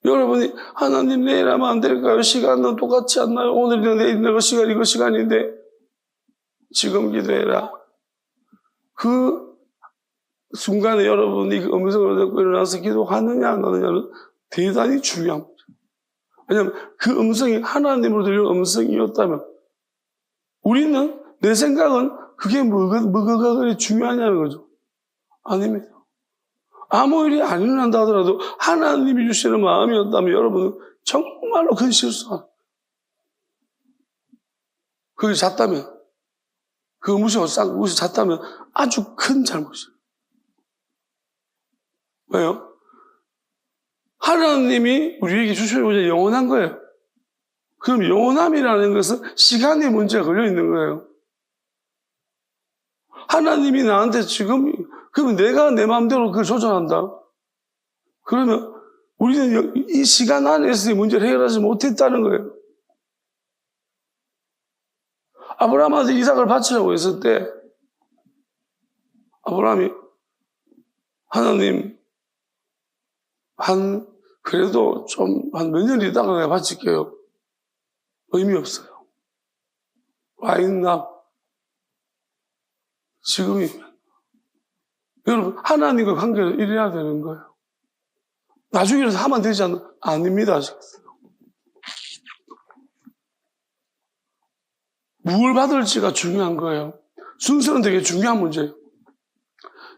여러분이 하나님 내일 하면 안 될까요? 시간은 똑같지 않나요? 오늘이나 내일이나 그 시간인데 지금 기도해라. 그 순간에 여러분이 그 음성을 듣고 일어나서 기도하느냐 안 하느냐는 대단히 중요한 거죠. 왜냐하면 그 음성이 하나님으로 들려온 음성이었다면 우리는 내 생각은 그게 뭐가 그리 중요하냐는 거죠. 아닙니다. 아무 일이 안 일어난다 하더라도 하나님이 주시는 마음이었다면 여러분은 정말로 큰 실수한 그게 잤다면 그거 무시하고 잤다면 아주 큰 잘못이에요. 왜요? 하나님이 우리에게 주시는 영원한 거예요. 그럼 영원함이라는 것은 시간의 문제가 걸려 있는 거예요. 하나님이 나한테 지금 그러면 내가 내 마음대로 그걸 조절한다. 그러면 우리는 이 시간 안에서의 문제를 해결하지 못했다는 거예요. 아브라함한테 이삭을 바치려고 했을 때 아브라함이 하나님 그래도 좀 한 몇 년 있다가 내가 바칠게요. 의미 없어요. Right now. 지금이면. 여러분, 하나님과 관계를 이래야 되는 거예요. 나중에라도 하면 되지 아닙니다. 아시겠어요? 뭘 받을지가 중요한 거예요. 순서는 되게 중요한 문제예요.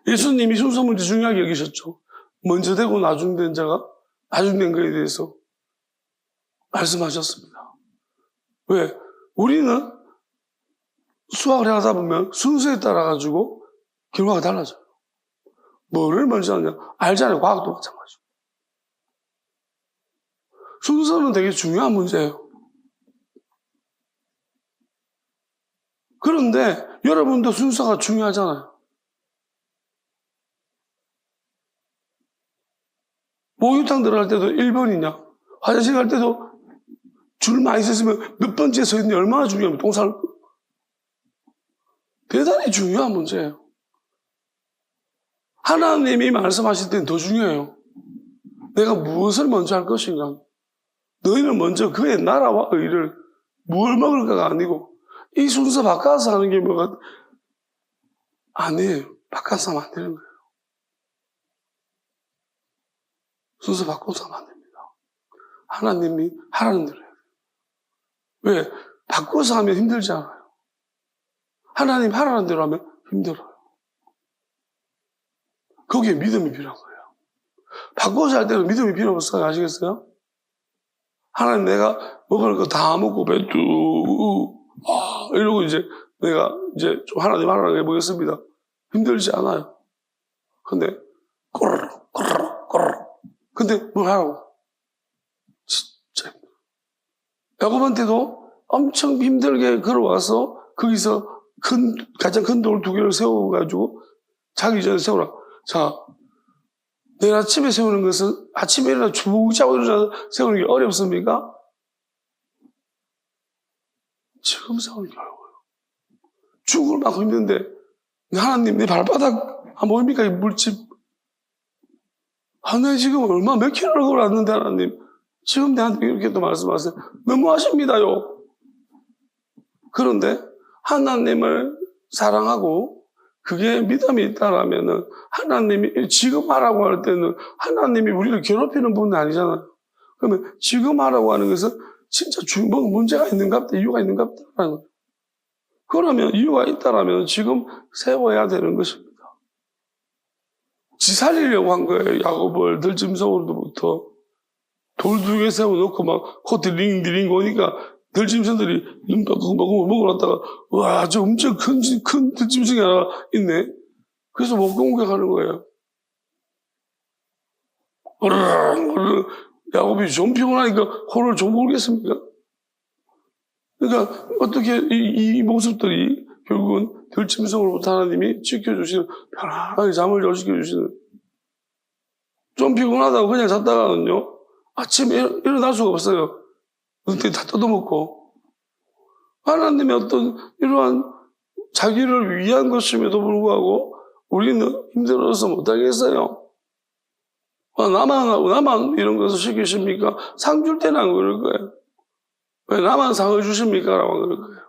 예수님이 순서 문제 중요하게 여기셨죠. 먼저 되고 나중 된 자가 나중 된 거에 대해서 말씀하셨습니다. 왜? 우리는 수학을 하다 보면 순서에 따라 가지고 결과가 달라져요. 뭐를 먼저 하냐? 알잖아요. 과학도 마찬가지고. 순서는 되게 중요한 문제예요. 그런데 여러분도 순서가 중요하잖아요. 목욕탕 들어갈 때도 1번이냐? 화장실 갈 때도 줄 많이 섰으면 몇 번째 서 있는지 얼마나 중요하면 똥 쌀 대단히 중요한 문제예요. 하나님이 말씀하실 때는 더 중요해요. 내가 무엇을 먼저 할 것인가? 너희는 먼저 그의 나라와 의를 무엇을 먹을까가 아니고 이 순서 바꿔서 하는 게 뭐가 아니에요. 바꿔서 하면 안 되는 거예요. 순서 바꿔서 하면 안 됩니다. 하나님이 하라는 대로 해요. 왜? 바꿔서 하면 힘들지 않아요. 하나님 하라는 대로 하면 힘들어요. 거기에 믿음이 필요한 거예요. 바꿔서 할 때는 믿음이 필요 없어요. 아시겠어요? 하나님 내가 먹을 거 다 먹고 배뚜 이러고 이제 내가 이제 좀 하나님 하라고 해보겠습니다. 힘들지 않아요. 근데 꼬르륵 근데 뭘 하라고? 진짜 야곱한테도 엄청 힘들게 걸어와서 거기서 가장 큰 돌 2개를 세워가지고 자기 전에 세우라. 자, 내일 아침에 세우는 것은 아침에 일어나 쭉 자고 일어나서 세우는 게 어렵습니까? 지금 세우는 게 어려워요. 죽을 만큼 힘든데 하나님 내 발바닥 안 보입니까? 이 물집. 내 지금 몇 킬로를 걸어왔는데 하나님 지금 내한테 이렇게 또 말씀하세요. 너무하십니다요. 그런데 하나님을 사랑하고 그게 믿음이 있다라면은 하나님이 지금 하라고 할 때는 하나님이 우리를 괴롭히는 분은 아니잖아요. 그러면 지금 하라고 하는 것은 진짜 뭐 문제가 있는가 보다, 이유가 있는가 보다라는 거예요. 그러면 이유가 있다라면 지금 세워야 되는 것입니다. 지 살리려고 한 거예요. 야곱을 들짐승으로부터 돌 2개 세워놓고 막 코트 링 오니까 들짐승들이 먹으러 왔다가 와, 저 엄청 큰 들짐승이 하나 있네. 그래서 못 공격하는 거예요. 야곱이 좀 피곤하니까 호를 좀 모르겠습니까? 그러니까 어떻게 이 모습들이 결국은 들짐승으로부터 하나님이 지켜주시는 편안하게 잠을 잘 지켜주시는 좀 피곤하다고 그냥 잤다가는요 아침에 일어날 수가 없어요. 눈덩이 다 뜯어먹고 하나님의 어떤 이러한 자기를 위한 것임에도 불구하고 우리는 힘들어서 못하겠어요. 나만 이런 것을 시키십니까? 상 줄 때는 안 그럴 거예요. 왜 나만 상을 주십니까? 라고 그럴 거예요.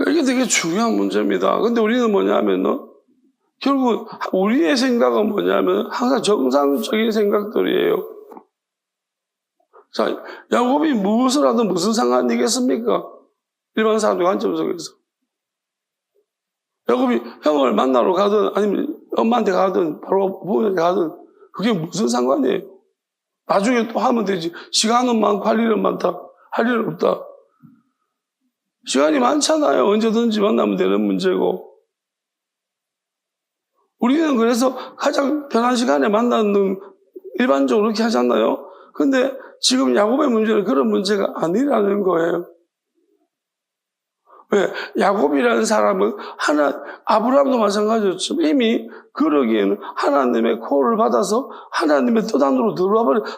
이게 되게 중요한 문제입니다. 근데 우리는 뭐냐면은 결국 우리의 생각은 뭐냐면 항상 정상적인 생각들이에요. 자, 야곱이 무엇을 하든 무슨 상관이겠습니까? 일반 사람들 관점 속에서. 야곱이 형을 만나러 가든 아니면 엄마한테 가든 바로 부모님한테 가든 그게 무슨 상관이에요? 나중에 또 하면 되지. 시간은 많고 할 일은 많다. 할 일은 없다. 시간이 많잖아요. 언제든지 만나면 되는 문제고. 우리는 그래서 가장 편한 시간에 만나는 일반적으로 그렇게 하잖아요. 근데 지금 야곱의 문제는 그런 문제가 아니라는 거예요. 왜? 야곱이라는 사람은 아브라함도 마찬가지였죠. 이미 그러기에는 하나님의 콜을 받아서 하나님의 뜻 안으로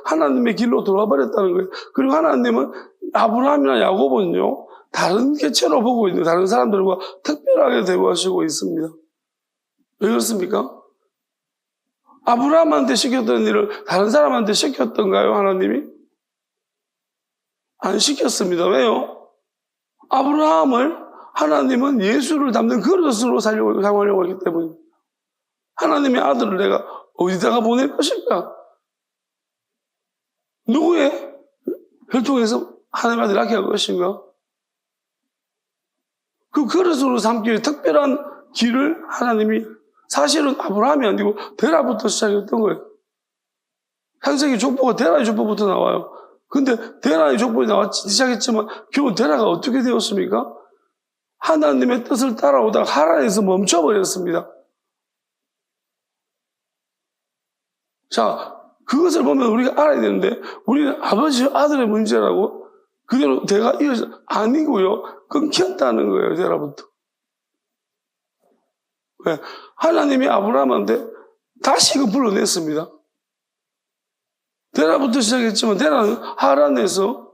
하나님의 길로 들어와 버렸다는 거예요. 그리고 하나님은 아브라함이나 야곱은요, 다른 개체로 보고 있는 다른 사람들과 특별하게 대우하시고 있습니다. 왜 그렇습니까? 아브라함한테 시켰던 일을 다른 사람한테 시켰던가요, 하나님이? 안 시켰습니다. 왜요? 아브라함을 하나님은 예수를 담는 그릇으로 사용하려고 했기 때문입니다. 하나님의 아들을 내가 어디다가 보낼 것인가? 누구의 혈통에서 하나님의 아들을 낳게 할 것인가? 그 그릇으로 삼기 위해 특별한 길을 하나님이 사실은 아브라함이 아니고 데라부터 시작했던 거예요. 창세기 족보가 데라의 족보부터 나와요. 근데 데라의 족보에 나왔기 시작했지만 결국 데라가 어떻게 되었습니까? 하나님의 뜻을 따라오다가 하란에서 멈춰버렸습니다. 자, 그것을 보면 우리가 알아야 되는데 우리는 아버지 아들의 문제라고 그대로 대가 이어져 아니고요. 끊겼다는 거예요. 데라부터. 왜? 하나님이 아브라함한테 다시금 불러냈습니다. 데라부터 시작했지만 데라는 하란에서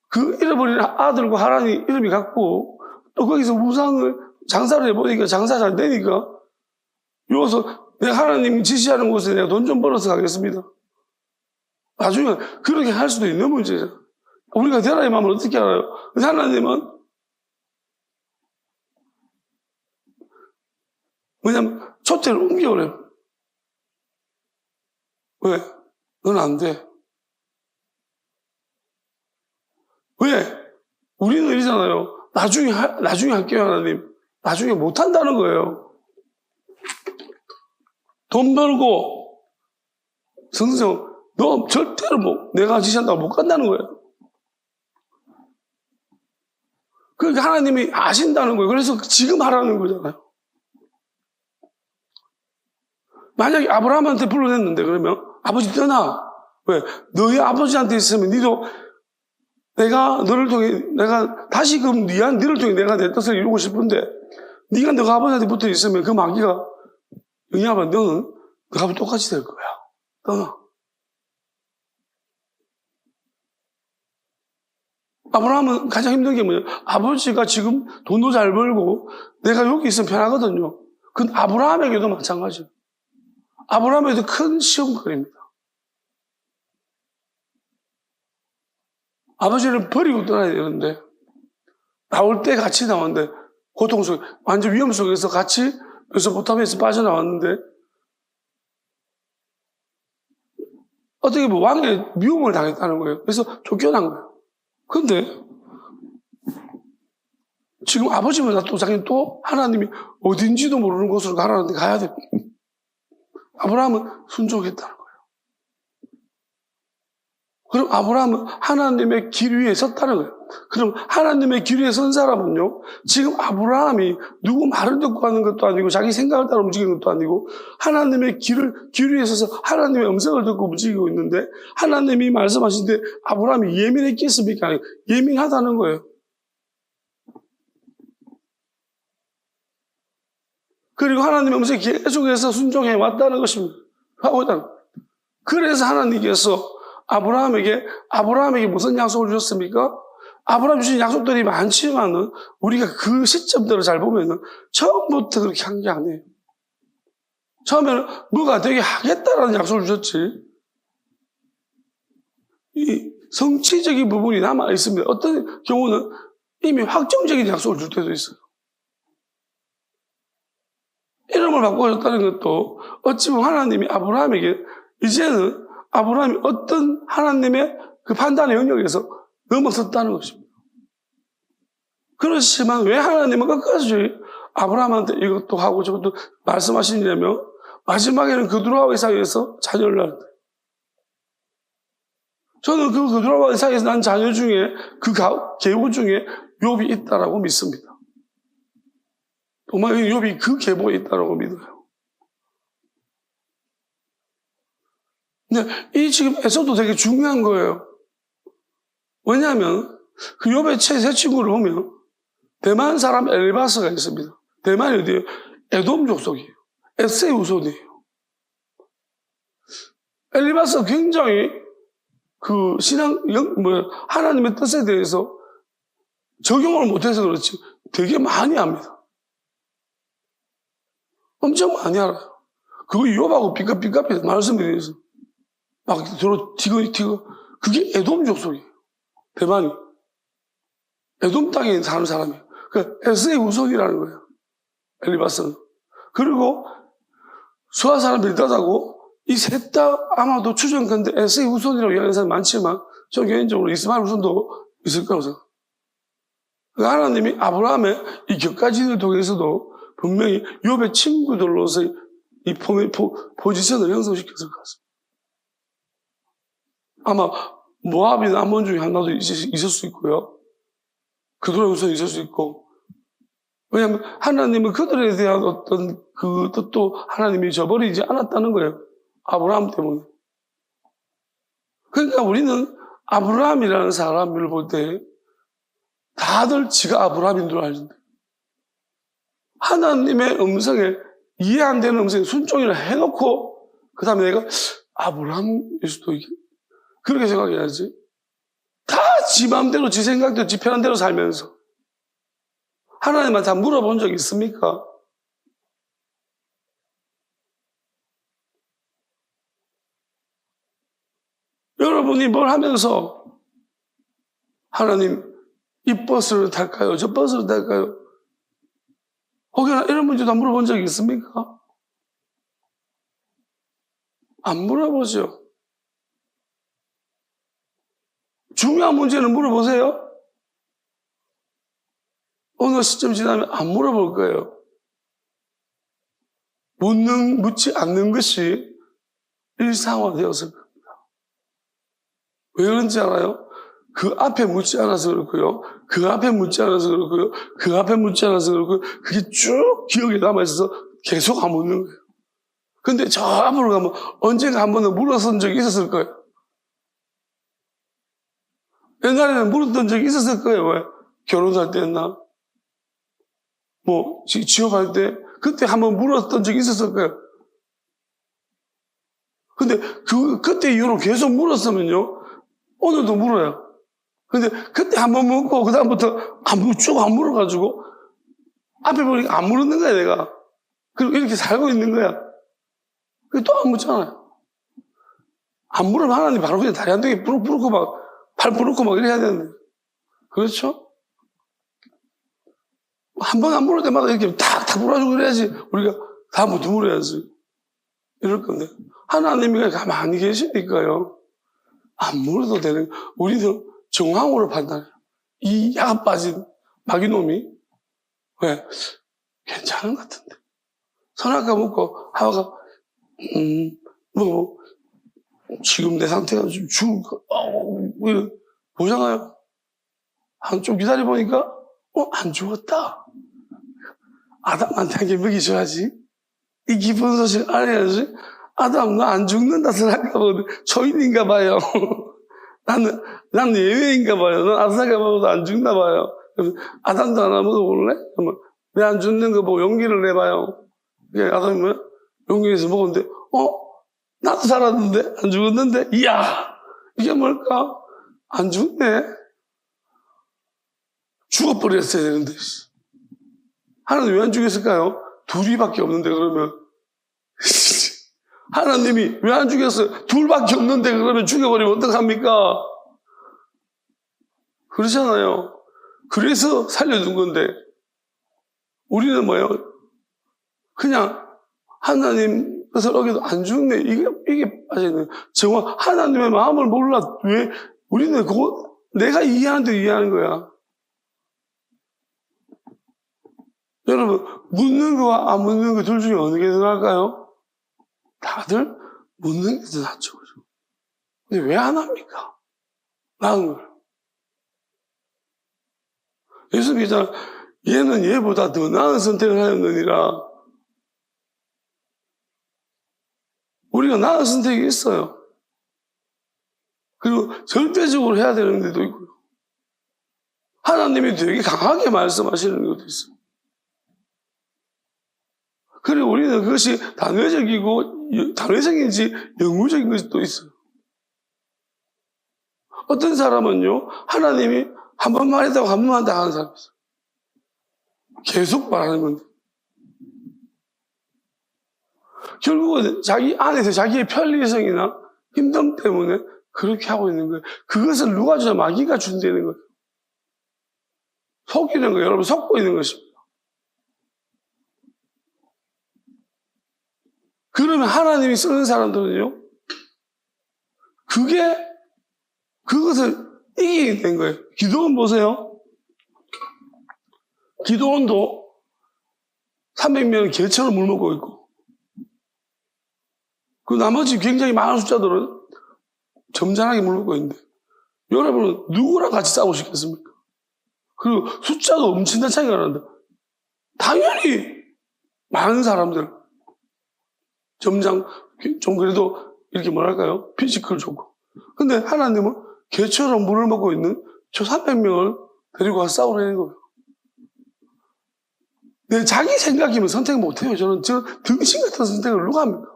그 잃어버린 아들과 하란이 이름이 같고 또 거기서 우상을 장사를 해보니까 장사 잘 되니까 여기서 내가 하나님 지시하는 곳에 내가 돈 좀 벌어서 가겠습니다. 나중에 그렇게 할 수도 있는 문제죠. 우리가 데라의 마음을 어떻게 알아요? 하나님은 왜냐면 초대를 옮겨오래요. 왜? 넌 안 돼. 왜? 우리는 이러잖아요. 나중에 할게요, 하나님. 나중에 못 한다는 거예요. 돈 벌고, 성성, 너 절대로 내가 지시한다고 못 간다는 거예요. 그러니까 하나님이 아신다는 거예요. 그래서 지금 하라는 거잖아요. 만약에 아브라함한테 불러냈는데, 그러면, 아버지 떠나. 왜? 너희 아버지한테 있으면 니도 내가 너를 통해 내가 다시금 너를 통해 내가 내 뜻을 이루고 싶은데 네가 너가 아버지한테 붙어 있으면 그 마귀가 영향하면 너는 너하고 똑같이 될 거야. 떠나. 아브라함은 가장 힘든 게 뭐냐? 아버지가 지금 돈도 잘 벌고 내가 여기 있으면 편하거든요. 그건 아브라함에게도 마찬가지예요. 아브라함에게도 큰 시험거리입니다. 아버지를 버리고 떠나야 되는데 나올 때 같이 나왔는데 고통 속에 완전 위험 속에서 같이 메소포타미아에서 빠져나왔는데 어떻게 보면 왕의 미움을 당했다는 거예요. 그래서 쫓겨난 거예요. 근데 지금 아버지만 놔두고 자기는 또 하나님이 어딘지도 모르는 곳으로 가라는데 가야 돼. 아브라함은 순종했다는 거예요. 그럼 아브라함은 하나님의 길 위에 섰다는 거예요. 그럼 하나님의 길 위에 선 사람은요, 지금 아브라함이 누구 말을 듣고 하는 것도 아니고 자기 생각을 따라 움직이는 것도 아니고 하나님의 길 위에 서서 하나님의 음성을 듣고 움직이고 있는데 하나님이 말씀하신데 아브라함이 예민했겠습니까? 아니, 예민하다는 거예요. 그리고 하나님의 음성에 계속해서 순종해 왔다는 것입니다. 그래서 하나님께서 아브라함에게 무슨 약속을 주셨습니까? 아브라함 주신 약속들이 많지만은 우리가 그 시점들을 잘 보면은 처음부터 그렇게 한 게 아니에요. 처음에는 뭐가 되게 하겠다라는 약속을 주셨지. 이 성취적인 부분이 남아 있습니다. 어떤 경우는 이미 확정적인 약속을 줄 때도 있어요. 이름을 바꿔줬다는 것도 어찌 보면 하나님이 아브라함에게 이제는 아브라함이 어떤 하나님의 그 판단의 영역에서 넘어섰다는 것입니다. 그렇지만 왜 하나님은 끝까지 아브라함한테 이것도 하고 저것도 말씀하시냐면 마지막에는 그두라와 이삭에서 자녀를 낳았다. 저는 그 그두라와 이삭에서 난 자녀 중에 그 계보 중에 욥이 있다라고 믿습니다. 정말 욥이 그 계보에 있다라고 믿어요. 근데 이 지금 에서도 되게 중요한 거예요. 왜냐하면 그 욥의 세 친구를 보면 대만 사람 엘바스가 있습니다. 대만이 어디예요? 에돔 족속이에요. 에세의 후손이에요. 엘바스가 굉장히 그 하나님의 뜻에 대해서 적용을 못해서 그렇지 되게 많이 합니다. 엄청 많이 알아요. 그거 욥하고 삐까삐까해서 말씀드려서 막 티거 그게 에돔 족속이에요. 대만이 에돔 땅에 사는 사람이에요. 그 에스의 후손이라는 거예요. 엘리바스는. 그리고 수아 사람 빌다다고 이 셋 다 아마도 추정컨대 에스의 후손이라고 이야기하는 사람이 많지만 저는 개인적으로 이스마엘 후손도 있을 거라고 생각해요. 하나님이 아브라함의 이 격가지를 통해서도 분명히 욥의 친구들로서 이 포지션을 형성시켰을 것 같습니다. 아마 모압이나 암몬 중에 하나도 있을 수 있고요. 그들의 우선이 있을 수 있고. 왜냐하면 하나님은 그들에 대한 어떤 그 뜻도 하나님이 저버리지 않았다는 거예요. 아브라함 때문에. 그러니까 우리는 아브라함이라는 사람을 볼 때 다들 지가 아브라함인 줄 알는데 하나님의 음성에 이해 안 되는 음성에 순종이라 해놓고 그 다음에 내가 아브라함일 수도 있겠 그렇게 생각해야지. 다 지 마음대로 지 생각대로 지 편한 대로 살면서 하나님한테 다 물어본 적 있습니까? 여러분이 뭘 하면서 하나님 이 버스를 탈까요? 저 버스를 탈까요? 혹여나 이런 문제도 안 물어본 적이 있습니까? 안 물어보죠. 중요한 문제는 물어보세요. 어느 시점 지나면 안 물어볼 거예요. 묻지 않는 것이 일상화되었을 겁니다. 왜 그런지 알아요? 그 앞에 묻지 않아서 그렇고요. 그 앞에 묻지 않아서 그렇고요. 그 앞에 묻지 않아서 그렇고요. 그게 쭉 기억에 남아있어서 계속 안 묻는 거예요. 근데 저 앞으로 가면 언젠가 한 번은 물었던 적이 있었을 거예요. 옛날에는 물었던 적이 있었을 거예요. 왜? 결혼할 때였나? 뭐 취업할 때 그때 한번 물었던 적이 있었을 거예요. 근데 그때 이후로 계속 물었으면요 오늘도 물어요. 근데 그때 한번 묻고 그 다음부터 쭉 안 물어가지고 앞에 보니까 안 물었는 거야 내가. 그리고 이렇게 살고 있는 거야. 또 안 묻잖아요. 안 물으면 하나님 바로 그냥 다리 한 덩이 부르고 막 발 부르고 막 이래야 되는데. 그렇죠? 한 번 안 물을 때마다 이렇게 탁탁 물어주고 그래야지 우리가 다음부터 물어야지. 이럴 건데 하나님이 가만히 계시니까요. 안 물어도 되는 우리는 정황으로 판단해요. 이 약 빠진 마귀놈이 왜? 괜찮은 것 같은데. 선악과 먹고 하와가 뭐 지금 내 상태가 좀 죽을 거 보잖아요. 좀 기다려보니까 안 죽었다. 아담한테 한 개 먹이줘야지. 이 기쁜 소식 알아야지. 아담 너 안 죽는다 생각하고 초인인가 봐요. 나는 예외인가 봐요. 넌 아삭가 먹어도 안 죽나 봐요. 그래서 아담도 하나 먹어볼래? 그러면 왜 안 죽는 거 보고 용기를 내봐요. 아담이 뭐야? 용기 내서 먹었는데 나도 살았는데 안 죽었는데 이야 이게 뭘까? 안 죽네. 죽어버렸어야 되는데 하나님 왜 안 죽였을까요? 둘이밖에 없는데 그러면 하나님이 왜 안 죽였어요? 둘밖에 없는데 그러면 죽여버리면 어떡합니까? 그러잖아요. 그래서 살려준 건데 우리는 뭐예요? 그냥 하나님 뜻을 어겨도 안 죽네. 이게 빠져있는 정말 하나님의 마음을 몰라. 왜? 우리는 그거 내가 이해하는 대로 이해하는 거야. 여러분 묻는 거와 안 묻는 거 둘 중에 어느 게 더 나을까요? 다들 묻는 게 더 낫죠. 근데 왜 안 합니까? 나은 걸. 예수님께서 얘는 얘보다 더 나은 선택을 하였느니라. 우리가 나은 선택이 있어요. 그리고 절대적으로 해야 되는 데도 있고요. 하나님이 되게 강하게 말씀하시는 것도 있어요. 그리고 우리는 그것이 단회적인지 영구적인 것도 있어요. 어떤 사람은요, 하나님이 한 번 말했다고 한 번만 다 하는 사람이 있어요. 계속 말하는 건데. 결국은 자기 안에서 자기의 편리성이나 힘듦 때문에 그렇게 하고 있는 거예요. 그것을 누가 주냐? 마귀가 준다는 거예요. 속이는 거예요. 여러분, 속고 있는 것입니다. 그러면 하나님이 쓰는 사람들은요, 그것을 이기게 된 거예요. 기도원 보세요. 기도원도 300명은 개처럼 물 먹고 있고, 그 나머지 굉장히 많은 숫자들은 점잖하게 물먹고 있는데 여러분은 누구랑 같이 싸우시겠습니까? 그리고 숫자도 엄청난 차이가 난다. 당연히 많은 사람들 좀 그래도 이렇게 뭐랄까요? 피지컬 좋고. 근데 하나님은 개처럼 물을 먹고 있는 저 300명을 데리고 가서 싸우라는 거예요. 내 자기 생각이면 선택 못해요. 저는 저 등신 같은 선택을 누가 합니까?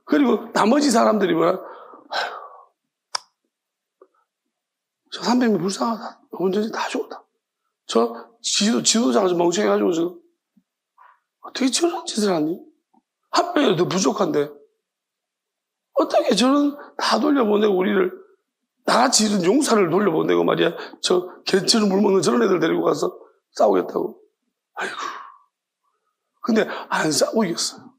그리고 나머지 사람들이 뭐라, 저 300명 불쌍하다. 온전히 다 죽었다. 저 지도자가 좀 멍청해가지고 지금 어떻게 저런 짓을 하니? 한 명이라도 더 부족한데 어떻게 저런 다 돌려보내고 우리를 나같이 이런 용사를 돌려보내고 말이야 저 개처럼 물먹는 저런 애들 데리고 가서 싸우겠다고. 아이고. 근데 안 싸우고 이겼어요.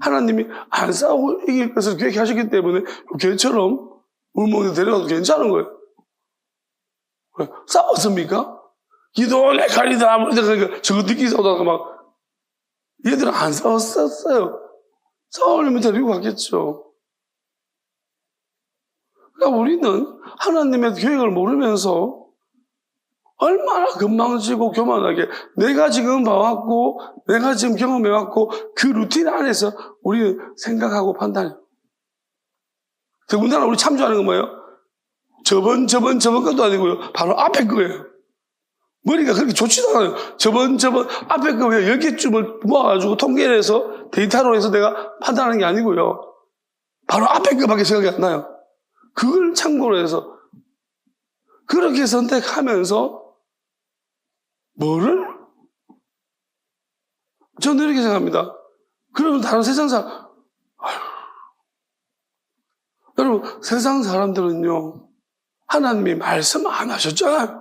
하나님이 안 싸우고 이길 것을 계획하셨기 때문에 개처럼 물먹는 애 데려가도 괜찮은 거예요. 왜? 싸웠습니까? 기도원의 칼이다 그러니까 저거 듣기 싸우다가 막 얘들은 안 싸웠었어요. 싸우려면 데리고 갔겠죠. 그러니까 우리는 하나님의 계획을 모르면서 얼마나 건방지고 교만하게 내가 지금 봐왔고 내가 지금 경험해왔고 그 루틴 안에서 우리는 생각하고 판단해요. 더군다나 우리 참조하는 건 뭐예요? 저번 것도 아니고요. 바로 앞에 거예요. 머리가 그렇게 좋지도 않아요. 저번 앞에 거 왜 10개쯤을 모아가지고 통계를 해서 데이터로 해서 내가 판단하는 게 아니고요. 바로 앞에 거밖에 생각이 안 나요. 그걸 참고로 해서 그렇게 선택하면서 뭐를? 저는 이렇게 생각합니다. 그러면 다른 세상 사람, 여러분 세상 사람들은요 하나님이 말씀 안 하셨잖아요.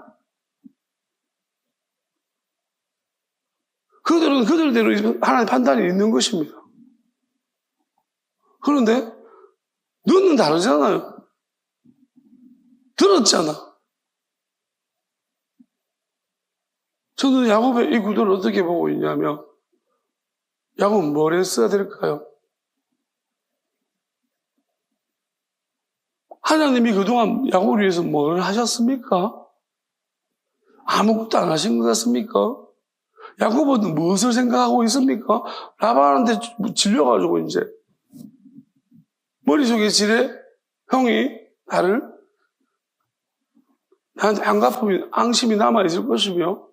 그들은 그들대로 하나님 판단이 있는 것입니다. 그런데 너는 다르잖아요. 들었잖아. 저는 야곱의 이 구도를 어떻게 보고 있냐면 야곱은 뭘 했어야 될까요? 하나님이 그동안 야곱을 위해서 뭘 하셨습니까? 아무것도 안 하신 것 같습니까? 야곱은 무엇을 생각하고 있습니까? 라반한테 질려가지고 이제 머릿속에 지레 형이 나한테 안 갚으면 앙심이 남아있을 것이며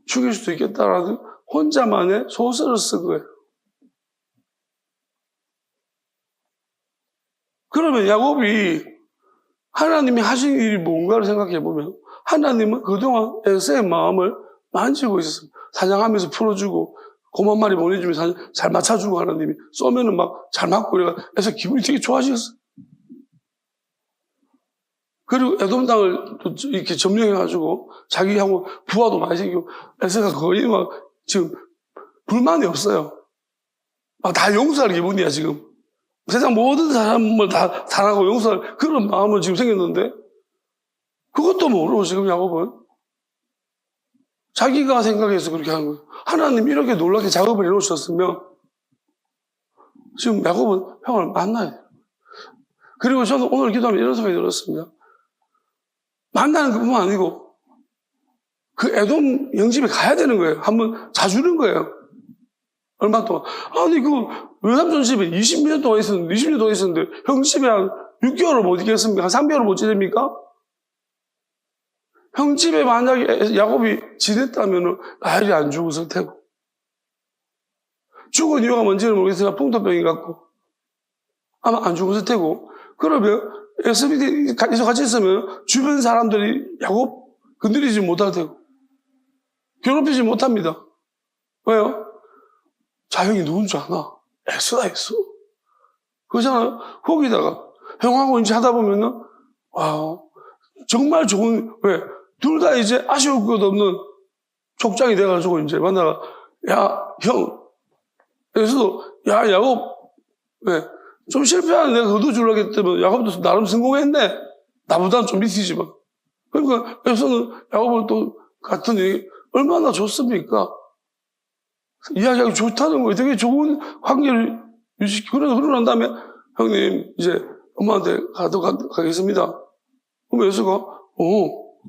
죽일 수도 있겠다라는 혼자만의 소설을 쓴 거예요. 그러면 야곱이 하나님이 하신 일이 뭔가를 생각해 보면 하나님은 그동안 에서의 마음을 만지고 있었습니다. 사냥하면서 풀어주고 고만 마리 보내주면 잘 맞춰주고 하나님이 쏘면은 막 잘 맞고 그래서 기분이 되게 좋아지셨어요. 그리고 에돔 땅을 이렇게 점령해가지고 자기하고 부하도 많이 생기고 에서가 거의 막 지금 불만이 없어요. 막 다 용서할 기분이야 지금. 세상 모든 사람을 다 사랑하고 용서할 그런 마음을 지금 생겼는데 그것도 모르고 지금 야곱은 자기가 생각해서 그렇게 하는 거예요. 하나님 이렇게 놀랍게 작업을 해놓으셨으면 지금 야곱은 형을 만나야 돼요. 그리고 저는 오늘 기도하면 이런 생각이 들었습니다. 만나는 것뿐만 아니고 그 에돔 영집에 가야 되는 거예요. 한번 자주는 거예요. 얼마 동안. 아니 그 외삼촌 집에 20년 동안 있었는데 형 집에 한 6개월을 못 있겠습니까? 한 3개월을 못 지냅니까? 형 집에 만약에 야곱이 지냈다면 라헬이 안 죽었을 테고 죽은 이유가 뭔지는 모르겠으나 풍토병이 같고 아마 안 죽었을 테고 그러면 에서이 같이 있으면 주변 사람들이 야곱 건드리지 못할 테고 괴롭히지 못합니다. 왜요? 자형이 누군 줄 아나? 에서다 에서. 그렇잖아요. 거기다가 형하고 이제 하다 보면은 와 정말 좋은 왜? 둘 다 이제 아쉬울 것 없는 족장이 돼가지고 이제 만나가 야 형 에서도 야 야곱 왜? 좀 실패하는 내가 거둬주려고 했더니 야곱도 나름 성공했네. 나보다는 좀 밑이지만. 그러니까 에서는 야곱을 또 같은 얘기 얼마나 좋습니까? 이야기하기 좋다는 거예요. 되게 좋은 관계를 유지시키고 그러고 난 다음에 형님 이제 엄마한테 가겠습니다. 그럼 예수가,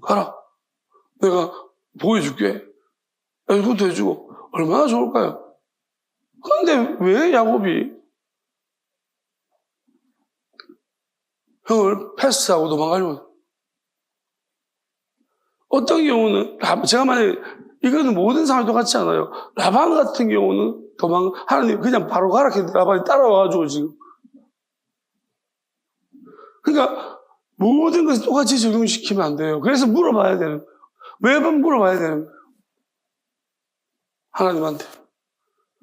가라. 내가 보여줄게. 그것도 해주고. 얼마나 좋을까요? 그런데 왜 야곱이 형을 패스하고 도망가려고? 어떤 경우는, 제가 만약에, 이거는 모든 상황이 똑같지 않아요. 라반 같은 경우는 하나님 그냥 바로 가라 했는데 라반이 따라와가지고 지금. 그러니까 모든 것을 똑같이 적용시키면 안 돼요. 그래서 물어봐야 되는 거예요. 매번 물어봐야 되는 거예요. 하나님한테.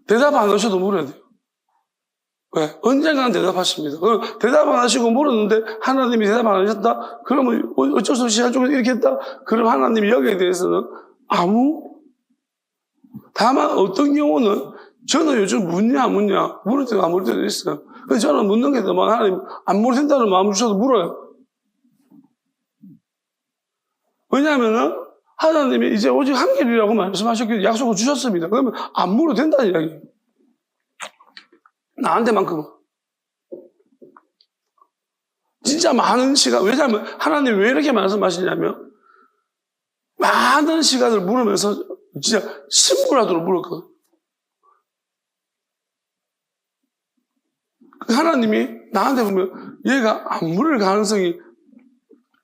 대답 안 하셔도 물어야 돼요. 왜? 언젠가는 대답하십니다. 대답 안 하시고 물었는데 하나님이 대답 안 하셨다? 그러면 어쩔 수 없이 시간 쪽에서 이렇게 했다? 그럼 하나님이 여기에 대해서는 다만 어떤 경우는 저는 요즘 묻냐 안 묻냐 물을 때도 안 물을 때도 있어요. 그래서 저는 묻는 게 더 많아요. 하나님 안 물을 텐다는 마음 주셔도 물어요. 왜냐하면은 하나님이 이제 오직 한 길이라고 말씀하셨기 약속을 주셨습니다. 그러면 안 물어도 된다는 이야기예요. 나한테만큼은. 진짜 많은 시간, 왜냐하면 하나님 왜 이렇게 말씀하시냐면 많은 시간을 물으면서 진짜 신부라도록 물었거든. 하나님이 나한테 보면 얘가 안 물을 가능성이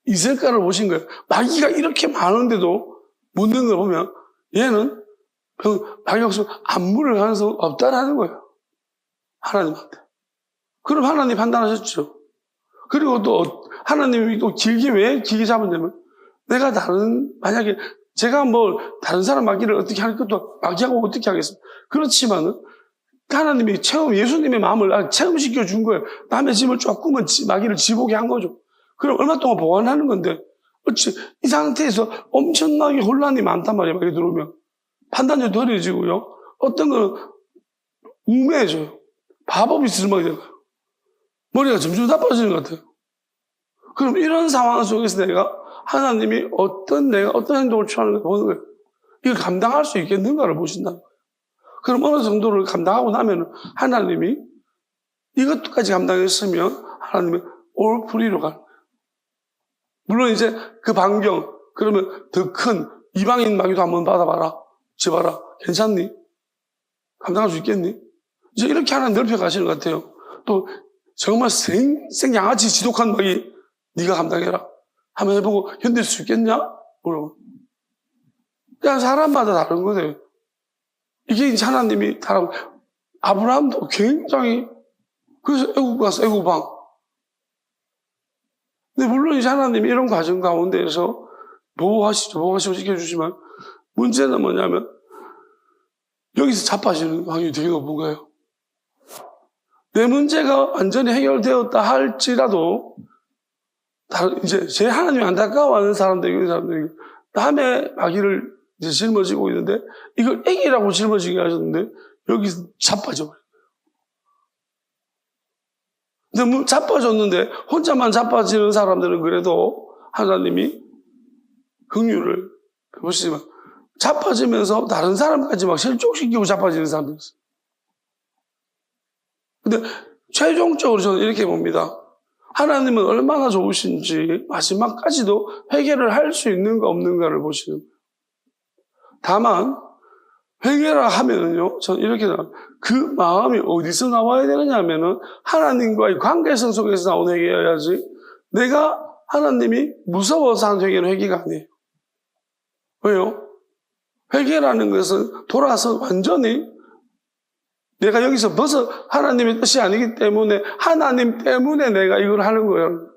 있을까를 보신 거예요. 마귀가 이렇게 많은데도 묻는 걸 보면 얘는 마귀가 없으면 안 물을 가능성이 없다라는 거예요. 하나님한테. 그럼 하나님 판단하셨죠. 그리고 또 하나님이 또 왜 길게 잡았냐면 내가 만약에 제가 다른 사람 마귀를 어떻게 할 것도 마귀하고 어떻게 하겠습니까? 그렇지만은 하나님이 예수님의 마음을 체험시켜 준 거예요. 남의 짐을 조금은 마귀를 지보게 한 거죠. 그럼 얼마 동안 보관하는 건데, 그렇지. 이 상태에서 엄청나게 혼란이 많단 말이에요. 마귀 들어오면. 판단력이 덜해지고요. 어떤 거는 우매해져요. 바보비 스름하게 돼요. 머리가 점점 나빠지는 것 같아요. 그럼 이런 상황 속에서 하나님이 어떤 행동을 취하는가 보는 거예요. 이걸 감당할 수 있겠는가를 보신다는 거예요. 그럼 어느 정도를 감당하고 나면 하나님이 이것까지 감당했으면 하나님이 올 프리로 가는 거예요. 물론 이제 그 반경, 그러면 더 큰 이방인 마귀도 한번 받아봐라. 지봐라. 괜찮니? 감당할 수 있겠니? 이제 이렇게 하나 넓혀 가시는 것 같아요. 또 정말 생양아치 지독한 마귀 네가 감당해라. 한번 해보고 견딜 수 있겠냐? 물어봐. 그냥 사람마다 다른 거예요. 이게 이제 하나님이 다른 아브라함도 굉장히 그래서 애국 가서 애국방. 근데 물론 이제 하나님이 이런 과정 가운데에서 보호하시고 지켜주지만 문제는 뭐냐면 여기서 자빠지는 확률이 되게 높은 거예요. 내 문제가 완전히 해결되었다 할지라도 이제 제 하나님이 안타까워하는 사람들이 남의 마귀를 이제 짊어지고 있는데 이걸 애기라고 짊어지게 하셨는데 여기서 자빠져 버려요. 근데 자빠졌는데 혼자만 자빠지는 사람들은 그래도 하나님이 긍휼을 보시지만 자빠지면서 다른 사람까지 막 실족시키고 자빠지는 사람들 있어요. 근데 최종적으로 저는 이렇게 봅니다. 하나님은 얼마나 좋으신지 마지막까지도 회개를 할 수 있는가 없는가를 보시는 거예요. 다만 회개라 하면은요, 저는 이렇게 나와요. 그 마음이 어디서 나와야 되느냐 하면은 하나님과의 관계성 속에서 나온 회개여야지 내가 하나님이 무서워서 하는 회개는 회개가 아니에요. 왜요? 회개라는 것은 돌아서 완전히 내가 여기서 하나님의 뜻이 아니기 때문에 하나님 때문에 내가 이걸 하는 거예요.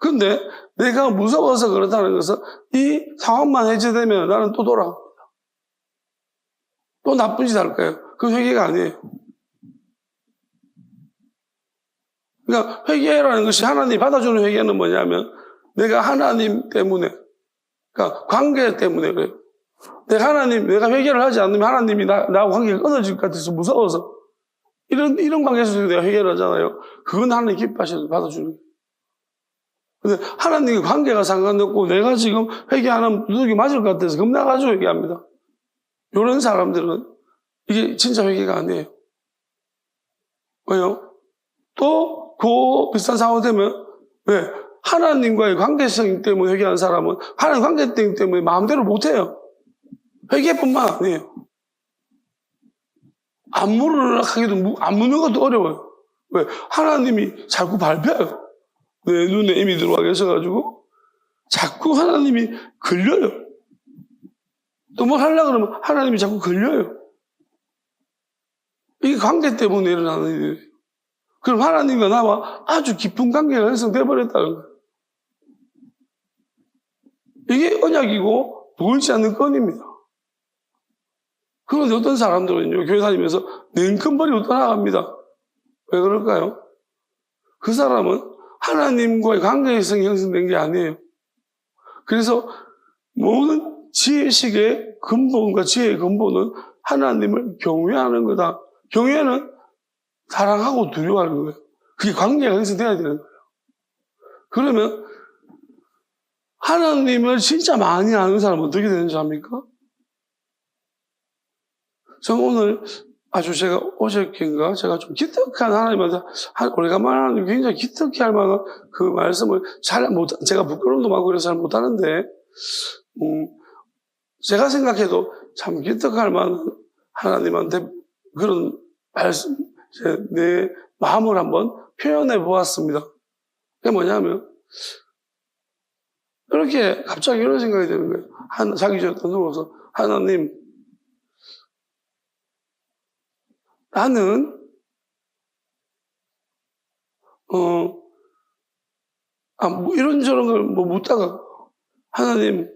근데 내가 무서워서 그렇다는 것은 이 상황만 해제되면 나는 또 돌아갑니다. 또 나쁜 짓 할 거예요. 그 회개가 아니에요. 그러니까 회개라는 것이 하나님이 받아주는 회개는 뭐냐면 내가 하나님 때문에, 그러니까 관계 때문에 그래요. 내가 회개를 하지 않으면 하나님이 나하고 관계가 끊어질 것 같아서 무서워서 이런 관계에서 내가 회개를 하잖아요. 그건 하나님 기뻐하셔서 받아주는 거예요. 근데 하나님과 관계가 상관없고 내가 지금 회개하면 누룩이 맞을 것 같아서 겁나가지고 회개합니다. 이런 사람들은 이게 진짜 회개가 아니에요. 왜요? 또 그 비슷한 상황 되면, 왜? 하나님과의 관계성 때문에 회개하는 사람은 하나님 관계성 때문에 마음대로 못해요. 회개뿐만 아니에요. 안 묻는 것도 어려워요. 왜? 하나님이 자꾸 밟혀요. 내 눈에 이미 들어와 계셔가지고 자꾸 하나님이 걸려요. 또 뭘 하려고 그러면 하나님이 자꾸 걸려요. 이게 관계 때문에 일어나는 일이에요. 그럼 하나님과 나와 아주 깊은 관계가 형성돼 버렸다는 거예요. 이게 언약이고 보이지 않는 건입니다. 그런데 어떤 사람들은요, 교회 다니면서 냉큼 버리고 떠나갑니다. 왜 그럴까요? 그 사람은 하나님과의 관계성이 형성된 게 아니에요. 그래서 모든 지혜식의 근본과 지혜의 근본은 하나님을 경외하는 거다. 경외는 사랑하고 두려워하는 거예요. 그게 관계가 형성돼야 되는 거예요. 그러면 하나님을 진짜 많이 아는 사람은 어떻게 되는지 압니까? 저는 오늘 제가 어저께인가 제가 좀 기특한 하나님한테 오래간만에 하나님 굉장히 기특해 할 만한 그 말씀을 제가 부끄러움도 많고 그래서 잘 못하는데 제가 생각해도 참 기특할 만한 하나님한테 그런 말씀 내 마음을 한번 표현해 보았습니다. 그게 뭐냐면 그렇게 갑자기 이런 생각이 드는 거예요. 자기 전에 누워서 하나님 나는 이런저런 걸 묻다가 하나님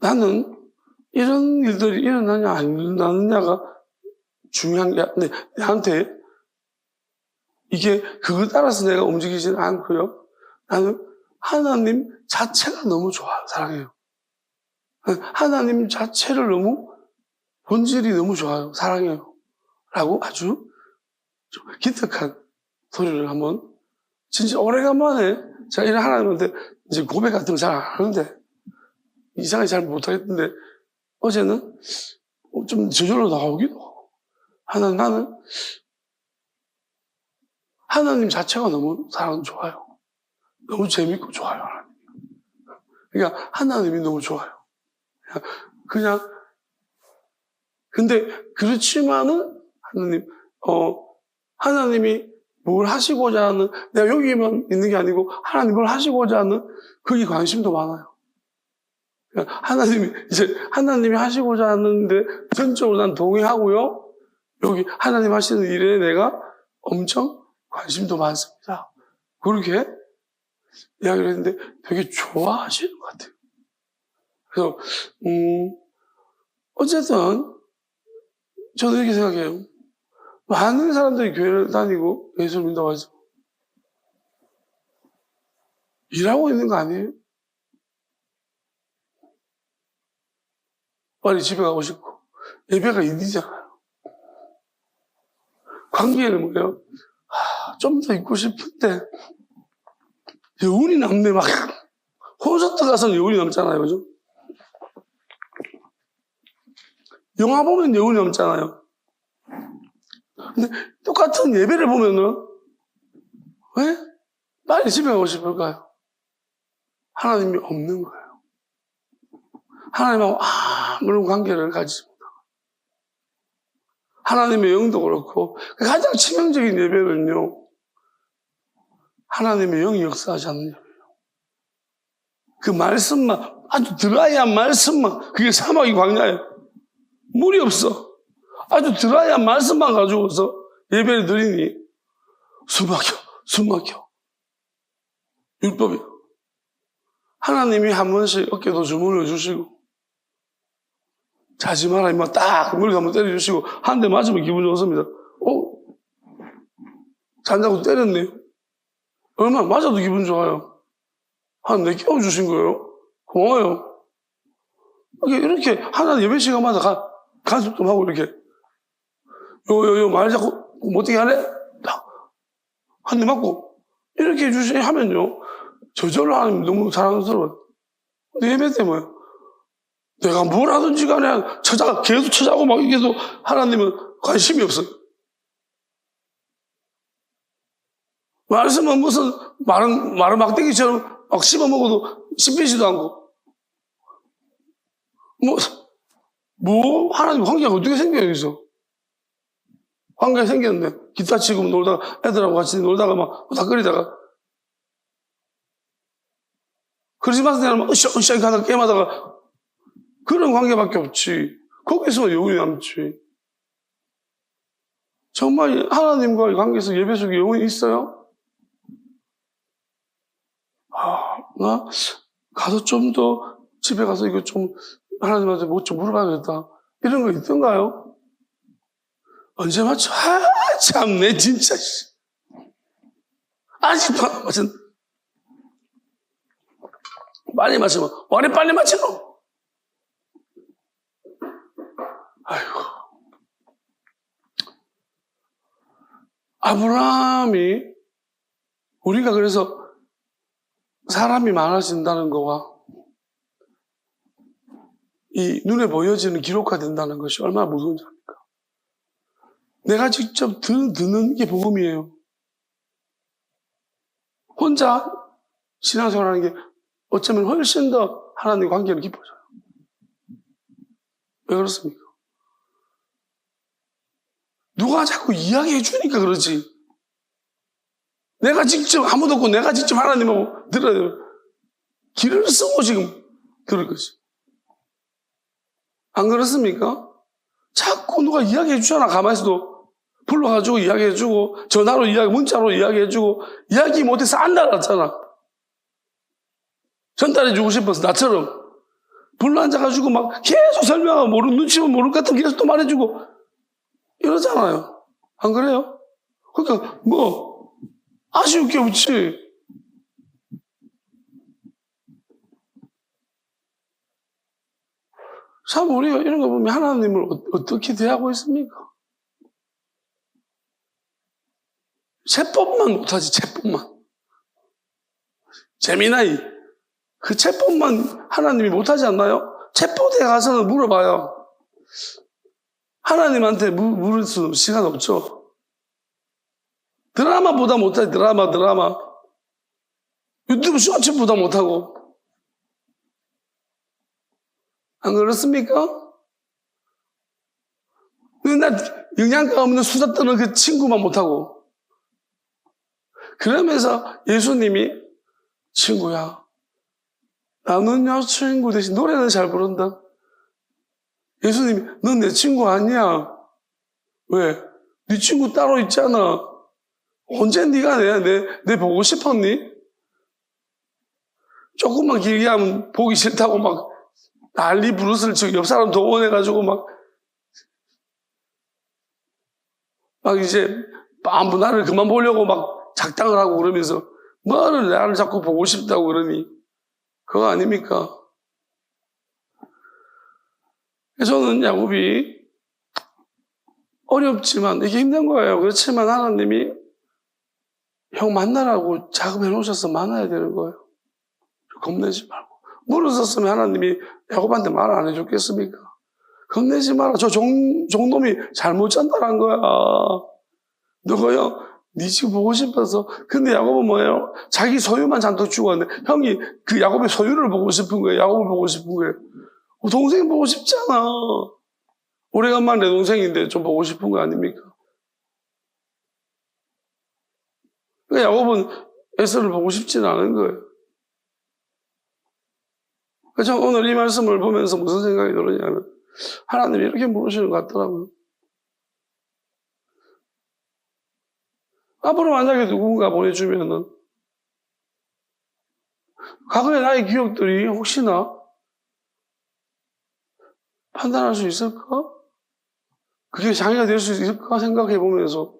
나는 이런 일들이 일어나냐 안 일어나느냐가 중요한 게 아닌데 내한테 이게 그거 따라서 내가 움직이지는 않고요. 나는 하나님 자체가 너무 좋아요. 사랑해요. 하나님 자체를 너무 본질이 너무 좋아요. 사랑해요. 라고 아주 좀 기특한 소리를 한번 진짜 오래간만에 제가 이런 하나님한테 이제 고백 같은 거 잘 안 하는데 이상하게 잘 못하겠는데 어제는 좀 저절로 나오기도 하고 나는 하나님 자체가 너무 사랑 좋아요. 너무 재밌고 좋아요. 하나님. 그러니까 하나님이 너무 좋아요. 그냥 근데 그렇지만은 하나님이 뭘 하시고자 하는 내가 여기만 있는 게 아니고 하나님 뭘 하시고자 하는 거기 관심도 많아요. 하나님이 하시고자 하는데 전적으로 난 동의하고요. 여기 하나님 하시는 일에 내가 엄청 관심도 많습니다. 그렇게 이야기를 했는데 되게 좋아하시는 것 같아요. 그래서 어쨌든 저도 이렇게 생각해요. 많은 사람들이 교회를 다니고 예수를 믿는다고 하죠. 일하고 있는 거 아니에요? 빨리 집에 가고 싶고 예배가 일이잖아요. 관계는 뭐예요? 좀 더 있고 싶은데 여운이 남네. 막 콘서트 가서는 여운이 남잖아요. 그죠? 영화 보면 여운이 남잖아요. 근데 똑같은 예배를 보면은 왜 빨리 집에 가고 싶을까요? 하나님이 없는 거예요. 하나님하고 아무런 관계를 가지지 못하고 하나님의 영도 그렇고 가장 치명적인 예배는요 하나님의 영이 역사하지 않는 예배예요. 그 말씀만 아주 드라이한 말씀만 그게 사막이 광야예요. 물이 없어. 아주 드라이한 말씀만 가지고서 예배를 드리니 숨 막혀. 율법이요. 하나님이 한 번씩 어깨도 주물러 주시고 자지 마라 임마 딱 머리 한번 때려주시고 한 대 맞으면 기분 좋습니다. 잔다고 때렸네요. 얼마나 맞아도 기분 좋아요. 한 대 깨워주신 거예요. 고마워요. 이렇게 하나님 예배 시간마다 간섭 좀 하고 이렇게 말 자꾸 못되게 하래? 한 대 맞고 이렇게 하면요 저절로 하나님 너무 사랑스러워요. 근데 예배 때 뭐예요? 내가 뭘 하든지 간에 계속 찾아오고 막 계속 하나님은 관심이 없어요. 말씀은 무슨 마른 막대기처럼 막 씹어 먹어도 씹히지도 않고. 하나님 관계가 어떻게 생겨요, 여기서? 관계가 생겼는데, 기타 치고 놀다가, 애들하고 같이 놀다가 막, 다거리다가, 크리스마스 때는 막, 으쌰으쌰 하다가 게임하다가, 그런 관계밖에 없지. 거기서 영혼이 남지. 정말 하나님과의 관계에서 예배 속에 영혼이 있어요? 나 가서 좀 더 집에 가서 이거 좀 하나님한테 뭐 좀 물어봐야겠다. 이런 거 있던가요? 언제 맞춰? 참내 진짜. 아직도 안 맞춘. 빨리 맞추면 빨리 맞추노. 아이고. 아브라함이 우리가 그래서 사람이 많아진다는 거와 이 눈에 보여지는 기록화된다는 것이 얼마나 무서운지 압니까? 내가 직접 듣는 게 복음이에요. 혼자 신앙생활하는 게 어쩌면 훨씬 더 하나님의 관계를 깊어져요. 왜 그렇습니까? 누가 자꾸 이야기해 주니까 그러지. 내가 직접 아무도 없고 내가 직접 하나님하고 들어요. 길을 쓰고 지금 들을 거지. 안 그렇습니까? 자꾸 누가 이야기해 주잖아. 가만히 있어도 불러가지고 이야기해 주고 전화로 문자로 이야기해 주고 이야기 못해서 안 달았잖아. 전달해 주고 싶어서 나처럼 불러 앉아가지고 막 계속 설명하고 눈치 보면 모를 것 같으면 계속 또 말해주고 이러잖아요. 안 그래요? 그러니까 아쉬울 게 없지. 참 우리가 이런 거 보면 하나님을 어떻게 대하고 있습니까? 채법만 못하지. 채법만. 재미나이 그 채법만 하나님이 못하지 않나요? 채법대에 가서는 물어봐요. 하나님한테 물을 수 시간 없죠. 드라마보다 못하지. 드라마. 유튜브 쇼츠보다 못하고. 안 그렇습니까? 맨날 영양가 없는 수다 떠는 그 친구만 못하고. 그러면서 예수님이 친구야, 나는요 친구 대신 노래는 잘 부른다. 예수님이 넌 내 친구 아니야. 왜? 네 친구 따로 있잖아. 언제 네가 내 보고 싶었니? 조금만 길게 하면 보기 싫다고 막 난리 부르스를 치고 옆 사람 동원해가지고 막 이제 아무 나를 그만 보려고 막 작당을 하고 그러면서 뭐를 나를 자꾸 보고 싶다고 그러니 그거 아닙니까? 저는 야곱이 어렵지만 이게 힘든 거예요. 그렇지만 하나님이 형 만나라고 작업해 놓으셔서 만나야 되는 거예요. 겁내지 말고. 물었었으면 하나님이 야곱한테 말 안 해줬겠습니까? 겁내지 마라. 저 종놈이 잘못 잔다는 거야. 너가요, 네 지금 보고 싶어서. 근데 야곱은 뭐예요? 자기 소유만 잔뜩 주고 왔는데 형이 그 야곱의 소유를 보고 싶은 거예요. 야곱을 보고 싶은 거예요. 동생 보고 싶잖아. 오래간만에 내 동생인데 좀 보고 싶은 거 아닙니까? 그러니까 야곱은 에서를 보고 싶지는 않은 거예요. 그래서 오늘 이 말씀을 보면서 무슨 생각이 들었냐면 하나님이 이렇게 물으시는 것 같더라고요. 앞으로 만약에 누군가 보내주면은 과거의 나의 기억들이 혹시나 판단할 수 있을까? 그게 장애가 될 수 있을까 생각해 보면서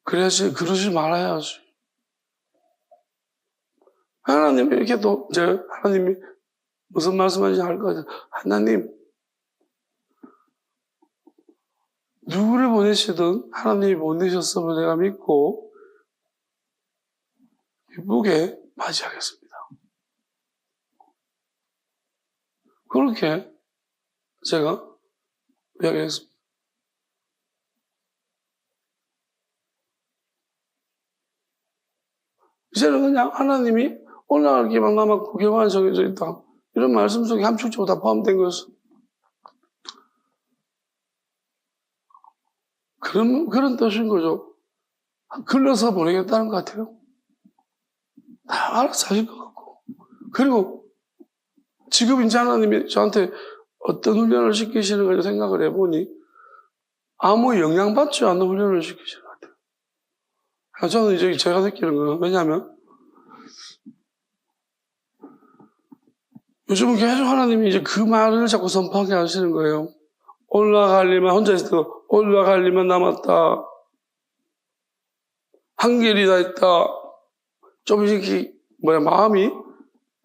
그래야지 그러지 말아야지. 하나님이 이렇게 또 이제 하나님이 무슨 말씀하시는지 알 것 같아요. 하나님 누구를 보내시든 하나님이 보내셨음을 내가 믿고 기쁘게 맞이하겠습니다. 그렇게 제가 이야기했습니다. 이제는 그냥 하나님이 올라갈 길만 남았고 결과는 정해져 있다. 이런 말씀 속에 함축적으로 다 포함된 것은 그런 뜻인 거죠. 글러서 보내겠다는 것 같아요. 다 알아서 하실 것 같고. 그리고 지금 이제 하나님이 저한테 어떤 훈련을 시키시는 걸 생각을 해보니 아무 영향받지 않는 훈련을 시키시는 것 같아요. 저는 이제 제가 느끼는 건 왜냐하면 요즘은 계속 하나님이 이제 그 말을 자꾸 선포하게 하시는 거예요. 올라갈 일만, 혼자 있을 때 올라갈 일만 남았다. 한 길이 다 있다. 좀 이렇게, 마음이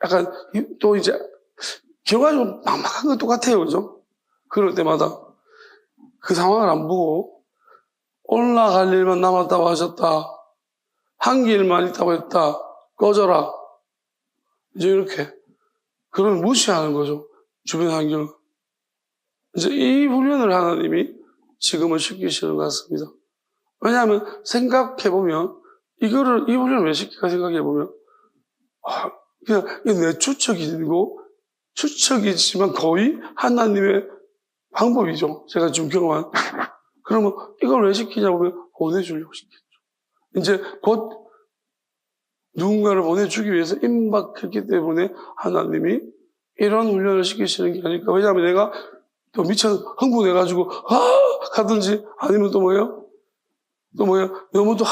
약간 또 이제 결과적으로 막막한 건 똑같아요. 그죠? 그럴 때마다 그 상황을 안 보고 올라갈 일만 남았다고 하셨다. 한 길만 있다고 했다. 꺼져라. 이제 이렇게. 그러면 무시하는 거죠. 주변 환경을. 이제 이 훈련을 하나님이 지금은 시키시는 것 같습니다. 왜냐하면 생각해보면 이 훈련을 왜 시킬까 생각해보면 그냥 내 추측이지만 거의 하나님의 방법이죠. 제가 지금 경험한. 그러면 이걸 왜 시키냐 보면 보내주려고 시켰죠. 이제 곧 누군가를 보내주기 위해서 임박했기 때문에 하나님이 이런 훈련을 시키시는 게 아닐까. 왜냐하면 내가 또 미쳐 흥분해가지고 가든지 아니면 또 뭐예요? 너무 또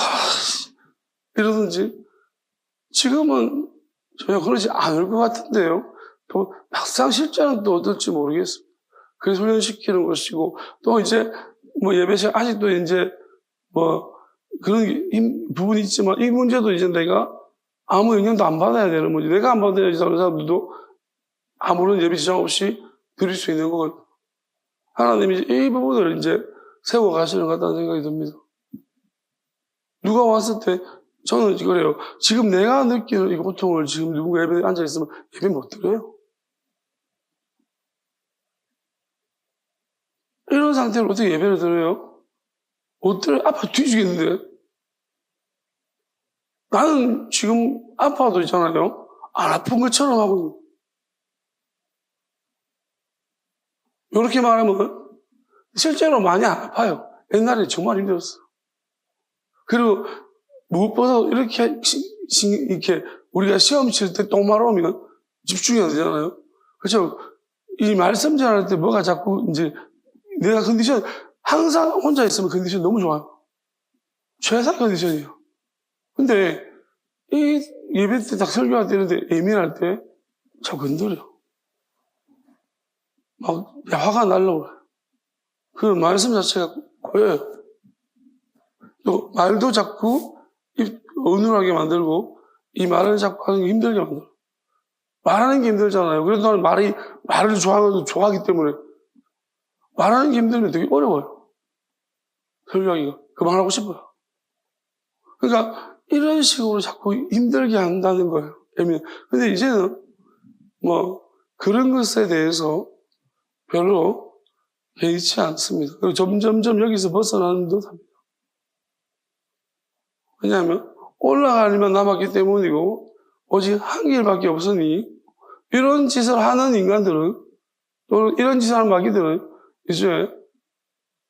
이러든지. 지금은 전혀 그러지 않을 것 같은데요. 또 막상 실제는 또 어떨지 모르겠습니다. 그래서 훈련시키는 것이고 또 이제 예배 시간 아직도 이제 그런 부분이 있지만 이 문제도 이제 내가 아무 영향도 안 받아야 되는 문제. 내가 안 받아야지 다른 사람들도 아무런 예배 지장 없이 드릴 수 있는 거거든요. 하나님이 이 부분을 이제 세워가시는 것 같다는 생각이 듭니다. 누가 왔을 때 저는 그래요. 지금 내가 느끼는 이 고통을 지금 누군가 예배에 앉아있으면 예배 못 드려요. 이런 상태로 어떻게 예배를 드려요? 못 드려요. 아파 뒤지겠는데. 나는 지금 아파도 있잖아요. 안 아픈 것처럼 하고. 이렇게 말하면 실제로 많이 안 아파요. 옛날에 정말 힘들었어. 그리고 무엇보다도 이렇게 우리가 시험 칠 때 똥말 오면 집중이 안 되잖아요. 그렇죠? 이 말씀 전할 때 뭐가 자꾸 이제 내가 컨디션 항상 혼자 있으면 컨디션 너무 좋아요. 최상 컨디션이에요. 근데 이 예배 때 딱 설교할 때 이런데 예민할 때 자꾸 건드려. 막 화가 날라고 그래요. 그 말씀 자체가 고여요. 또 말도 자꾸 어눌하게 만들고 이 말을 자꾸 하는 게 힘들게 만들어. 말하는 게 힘들잖아요. 그래서 나는 말을 좋아하기 때문에 말하는 게 힘들면 되게 어려워요. 설교하기가. 그만하고 싶어요. 그러니까 이런 식으로 자꾸 힘들게 한다는 거예요. 근데 이제는 그런 것에 대해서 별로 개의치 않습니다. 그리고 점점점 여기서 벗어나는 듯 합니다. 왜냐하면 올라가려면 남았기 때문이고 오직 한 길밖에 없으니 이런 짓을 하는 인간들은 또는 이런 짓을 하는 마귀들은 이제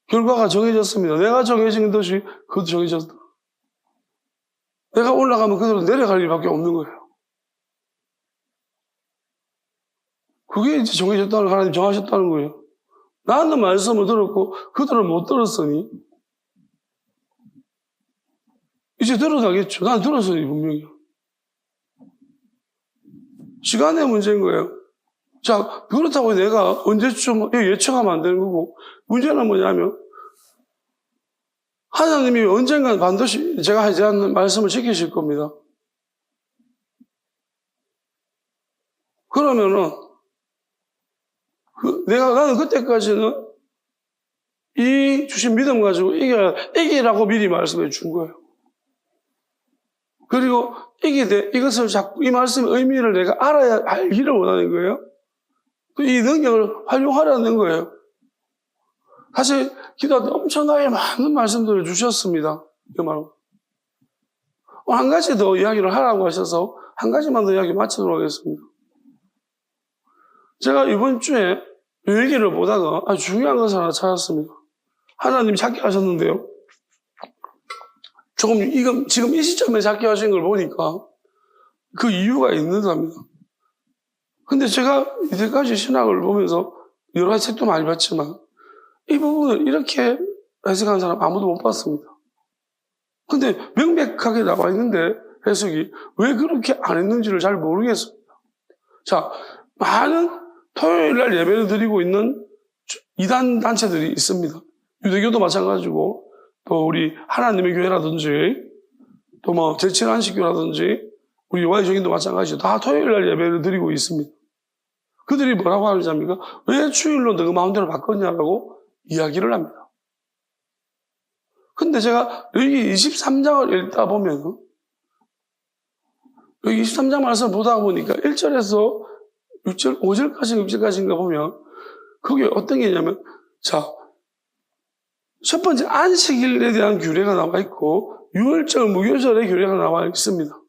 결과가 정해졌습니다. 내가 정해진 것이 그것도 정해졌다. 내가 올라가면 그대로 내려갈 일밖에 없는 거예요. 그게 이제 정해졌다는 하나님 정하셨다는 거예요. 나는 말씀을 들었고 그들은 못 들었으니 이제 들어가겠죠. 난 들었으니 분명히. 시간의 문제인 거예요. 자, 그렇다고 내가 언제쯤 예측하면 안 되는 거고 문제는 뭐냐면 하나님이 언젠간 반드시 제가 하지 않는 말씀을 지키실 겁니다. 그러면은 나는 그때까지는 이 주신 믿음 가지고 이기라고 미리 말씀해 준 거예요. 그리고 이것을 자꾸 이 말씀의 의미를 내가 알기를 원하는 거예요. 이 능력을 활용하라는 거예요. 사실 기도할 때 엄청나게 많은 말씀들을 주셨습니다. 그 말로. 한 가지 더 이야기를 하라고 하셔서 한 가지만 더 이야기 마치도록 하겠습니다. 제가 이번 주에 이 얘기를 보다가 아주 중요한 것을 하나 찾았습니다. 하나님이 찾게 하셨는데요. 지금 이 시점에 찾게 하신 걸 보니까 그 이유가 있는 겁니다. 근데 제가 이때까지 신학을 보면서 여러 가지 책도 많이 봤지만 이 부분을 이렇게 해석하는 사람 아무도 못 봤습니다. 근데 명백하게 나와 있는데 해석이 왜 그렇게 안 했는지를 잘 모르겠습니다. 자, 많은 토요일 날 예배를 드리고 있는 이단 단체들이 있습니다. 유대교도 마찬가지고 또 우리 하나님의 교회라든지 또 뭐 제7안식교라든지 우리 여호와의 증인도 마찬가지죠. 다 토요일 날 예배를 드리고 있습니다. 그들이 뭐라고 하는지합니까? 왜 주일로 너그 마음대로 바꿨냐라고 이야기를 합니다. 근데 제가 여기 23장을 읽다 보면 여기 23장 말씀 보다 보니까 1절에서 6절, 5절까지 6절까지인가 보면 거기에 어떤 게 있냐면 자, 첫 번째 안식일에 대한 규례가 나와 있고 6월절 무교절의 규례가 나와 있습니다.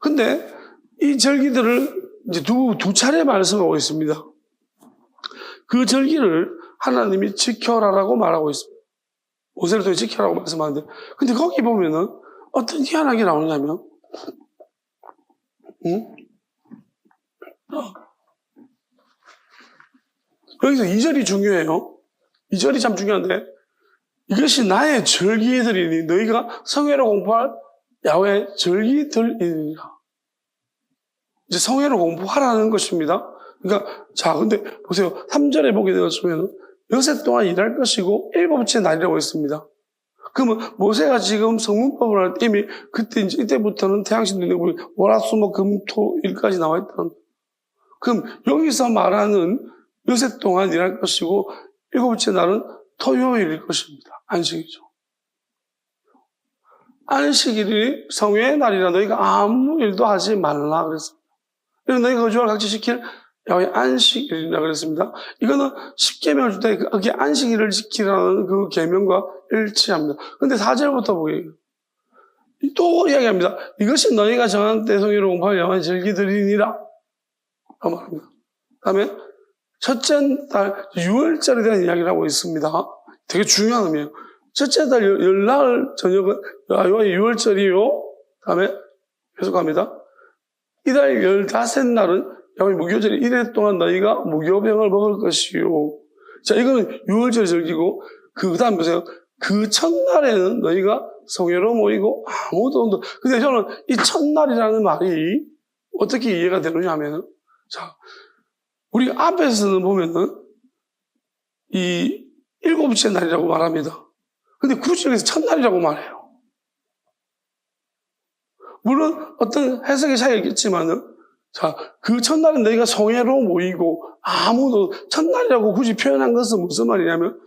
근데 이 절기들을 이제 두 차례 말씀하고 있습니다. 그 절기를 하나님이 지켜라라고 말하고 있습니다. 모세를 통해 지켜라고 말씀하는데, 근데 거기 보면은 어떤 희한하게 나오냐면, 여기서 2절이 중요해요. 2절이 참 중요한데, 이것이 나의 절기들이니 너희가 성회로 공부할 야훼의 절기들이니라. 이제 성회로 공부하라는 것입니다. 그러니까, 자, 근데 보세요. 3절에 보게 되었으면, 여섯 동안 일할 것이고, 일곱째 날이라고 했습니다. 그러면, 모세가 지금 성문법을 할 때 이미, 그때 이제, 이때부터는 태양신 눈에 보이, 월화수목 금토일까지 나와 있다는. 그럼, 여기서 말하는 여섯 동안 일할 것이고, 일곱째 날은 토요일일 것입니다. 안식이죠. 안식일이 성회의 날이라 너희가 아무 일도 하지 말라 그랬습니다. 너희가 거주할 각지 지킬 야훼 안식일이라 그랬습니다. 이거는 10계명을 줄 때 그게 안식일을 지키라는 그 계명과 일치합니다. 근데 4절부터 보게요. 또 이야기합니다. 이것이 너희가 정한 때 성회로 공부할 야훼 절기들이니라. 라고 말합니다. 그 다음에 첫째 달 6월절에 대한 이야기를 하고 있습니다. 되게 중요한 의미예요. 첫째 달 열날 저녁은 야훼 6월절이요. 그 다음에 계속합니다. 이달 15날은 야훼 무교절이 이래 동안 너희가 무교병을 먹을 것이요. 자, 이거는 6월절 절기고, 그 다음 보세요. 그 첫날에는 너희가 성회로 모이고 아무도 근데 저는 이 첫날이라는 말이 어떻게 이해가 되느냐 하면은, 자, 우리 앞에서는 보면은 이 일곱째 날이라고 말합니다. 근데 굳이 여기서 첫날이라고 말해요. 물론 어떤 해석의 차이가 있겠지만은, 자, 그 첫날은 너희가 성회로 모이고 아무도 첫날이라고 굳이 표현한 것은 무슨 말이냐면,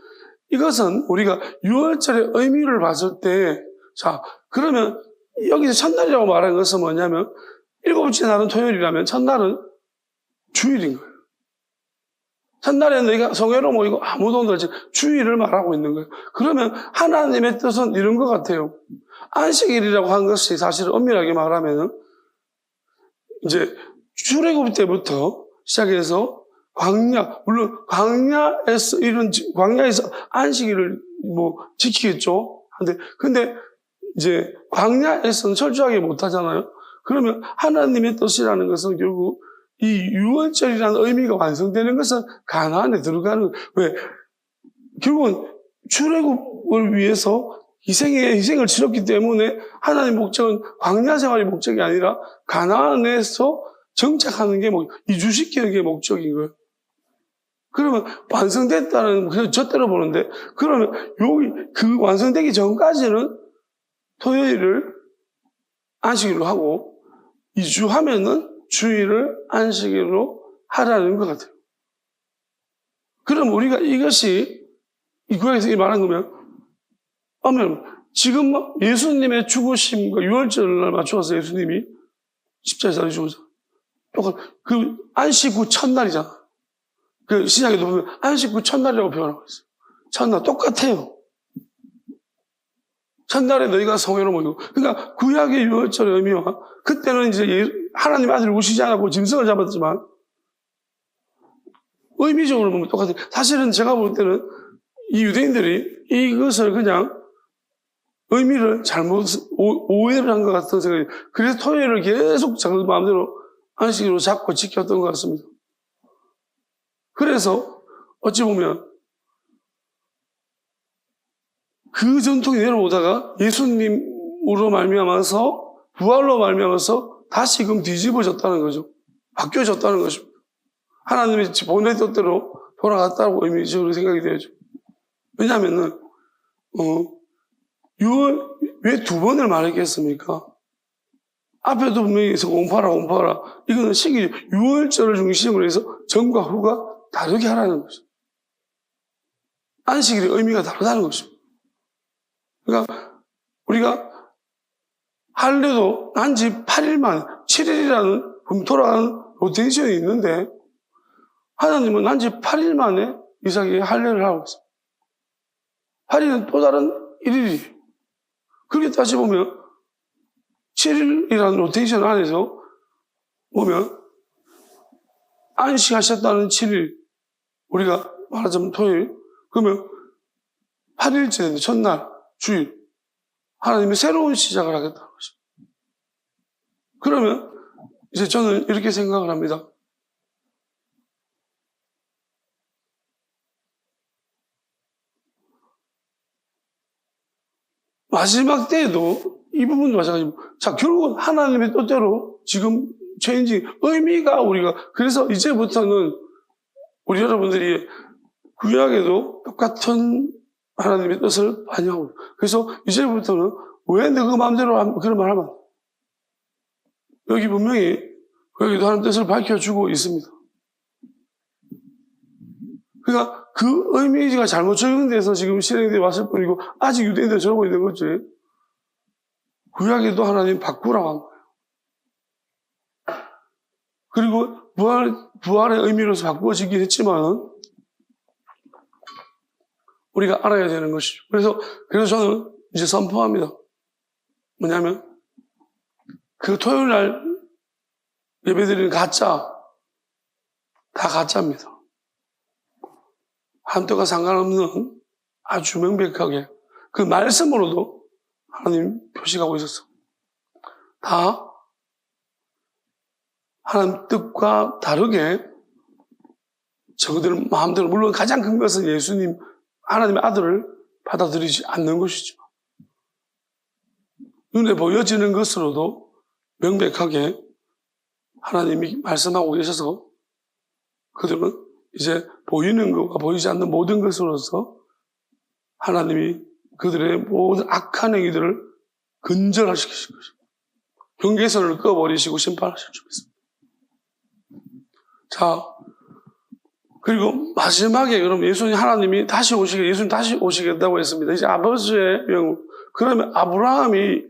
이것은 우리가 6월절의 의미를 봤을 때, 자, 그러면 여기서 첫날이라고 말한 것은 뭐냐면, 일곱째 날은 토요일이라면 첫날은 주일인 거예요. 첫날에 너희가 성회로 모이고 아무도 없는 주일을 말하고 있는 거예요. 그러면 하나님의 뜻은 이런 것 같아요. 안식일이라고 한 것이 사실 엄밀하게 말하면 이제 출애굽 때부터 시작해서 물론 광야에서 안식일을 지키겠죠. 근데 이제 광야에서는 철저하게 못 하잖아요. 그러면 하나님의 뜻이라는 것은 결국 이 6월절이라는 의미가 완성되는 것은 가나안에 들어가는, 왜? 결국은 출애굽을 위해서 희생을 치렀기 때문에 하나님의 목적은 광야 생활의 목적이 아니라 가나안에서 정착하는 게 이주시키는 게 목적인 거예요. 그러면 완성됐다는, 그냥 젖대로 보는데, 그러면 그 완성되기 전까지는 토요일을 안식일로 하고, 이주하면은 주일을 안식일로 하라는 것 같아요. 그럼 우리가 이것이 이 구약에서 말한 거면, 지금 예수님의 죽으심과 6월절을 맞추어서 예수님이 십자가에 달려 죽어서 그 안식 후 첫날이잖아. 그 신약에도 보면 안식 후 첫날이라고 표현하고 있어요. 첫날 똑같아요. 첫날에 너희가 성회로 모이고. 그러니까 구약의 유월절의 의미와 그때는 이제 하나님 아들이 오시지 않았고 짐승을 잡았지만 의미적으로 보면 똑같아요. 사실은 제가 볼 때는 이 유대인들이 이것을 그냥 의미를 잘못 오해를 한 것 같은 생각이. 그래서 토요일을 계속 자기 마음대로 안식일로 잡고 지켰던 것 같습니다. 그래서 어찌 보면 그 전통이 내려오다가 예수님으로 말미암아서 부활로 말미암아서 다시금 뒤집어졌다는 거죠. 바뀌어졌다는 것입니다. 하나님이 본래 뜻대로 돌아갔다고 의미적으로 생각이 되죠. 왜냐하면은 왜 2번을 말했겠습니까? 앞에도 분명히 온파라. 이거는 시기, 6월절을 중심으로 해서 전과 후가 다르게 하라는 거죠. 안식일의 의미가 다르다는 것입니다. 그러니까 우리가 할례도 난지 8일 만에 7일이라는 돌아가는 로테이션이 있는데 하나님은 난지 8일 만에 이삭에게 할례를 하고 있어요. 8일은 또 다른 1일이에요. 그렇게 따져보면 7일이라는 로테이션 안에서 보면 안식하셨다는 7일, 우리가 말하자면 토요일, 그러면 8일째 첫날, 주일, 하나님이 새로운 시작을 하겠다는 것입니다. 그러면 이제 저는 이렇게 생각을 합니다. 마지막 때에도 이 부분도 마찬가지고, 자, 결국은 하나님의 뜻대로 지금 체인지, 의미가 우리가, 그래서 이제부터는 우리 여러분들이 구약에도 똑같은 하나님의 뜻을 반영하고, 그래서 이제부터는 왜 내가 마음대로 그런 말 하면, 여기 분명히, 여기도 하나님 뜻을 밝혀주고 있습니다. 그러니까 그 의미가 잘못 적용돼서 지금 실행되어 왔을 뿐이고, 아직 유대인들 저러고 있는 거지. 구약에도 하나님 바꾸라고 한 거예요. 그리고 부활의 의미로서 바꾸어지긴 했지만, 우리가 알아야 되는 것이죠. 그래서 저는 이제 선포합니다. 뭐냐면, 그 토요일 날 예배드리는 가짜, 다 가짜입니다. 한때가 상관없는 아주 명백하게 그 말씀으로도 하나님 표시하고 있었어. 다 하나님 뜻과 다르게 저그들 마음대로, 물론 가장 큰 것은 예수님, 하나님의 아들을 받아들이지 않는 것이죠. 눈에 보여지는 것으로도 명백하게 하나님이 말씀하고 계셔서 그들은 이제 보이는 것과 보이지 않는 모든 것으로서 하나님이 그들의 모든 악한 행위들을 근절하시키실 것입니다. 경계선을 꺼버리시고 심판하실 줄 믿습니다. 자, 그리고 마지막에 그럼 하나님이 다시 오시겠다고 했습니다. 이제 아버지의 명우. 그러면 아브라함이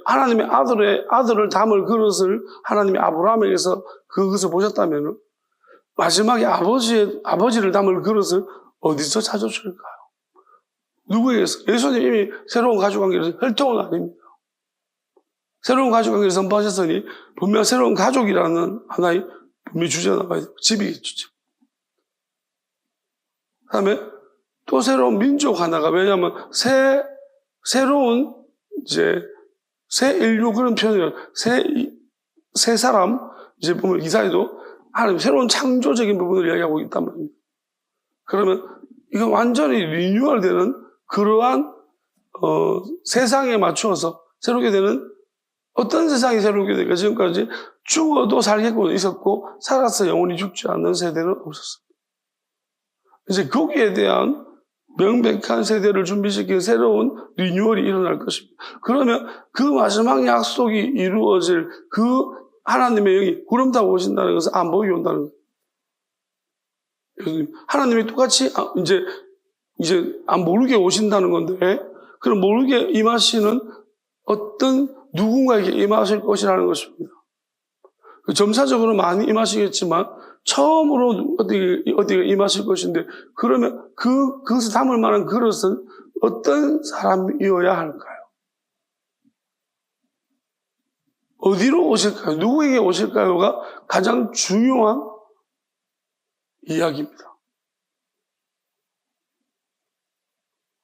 하나님의 아들을 담을 그릇을 하나님이 아브라함에게서 그것을 보셨다면 마지막에 아버지를 담을 그릇을 어디서 찾아줄까요? 누구에게서? 예수님 이미 새로운 가족관계를 혈통은 아닙니다. 새로운 가족관계를 선포하셨으니 분명 새로운 가족이라는 하나의 분명히 주제가 나와야 돼요. 집이겠죠. 그 다음에 또 새로운 민족 하나가, 왜냐하면 새로운 새 인류 그런 표현이에요. 새 사람, 이제 보면 이사야도 하나님 새로운 창조적인 부분을 이야기하고 있단 말입니다. 그러면 이건 완전히 리뉴얼 되는 그러한 세상에 맞추어서 새롭게 되는, 어떤 세상이 새롭게 될까? 지금까지 죽어도 살겠고 있었고 살아서 영원히 죽지 않는 세대는 없었습니다. 이제 거기에 대한 명백한 세대를 준비시킨 새로운 리뉴얼이 일어날 것입니다. 그러면 그 마지막 약속이 이루어질 그 하나님의 영이 구름 타고 오신다는 것은 안 보이게 온다는 거예요. 하나님이 똑같이 이제 안 모르게 오신다는 건데, 그럼 모르게 임하시는 어떤 누군가에게 임하실 것이라는 것입니다. 점차적으로 많이 임하시겠지만 처음으로 어디가 임하실 것인데, 그러면 그것을 담을 만한 그릇은 어떤 사람이어야 할까요? 어디로 오실까요? 누구에게 오실까요가 가장 중요한 이야기입니다.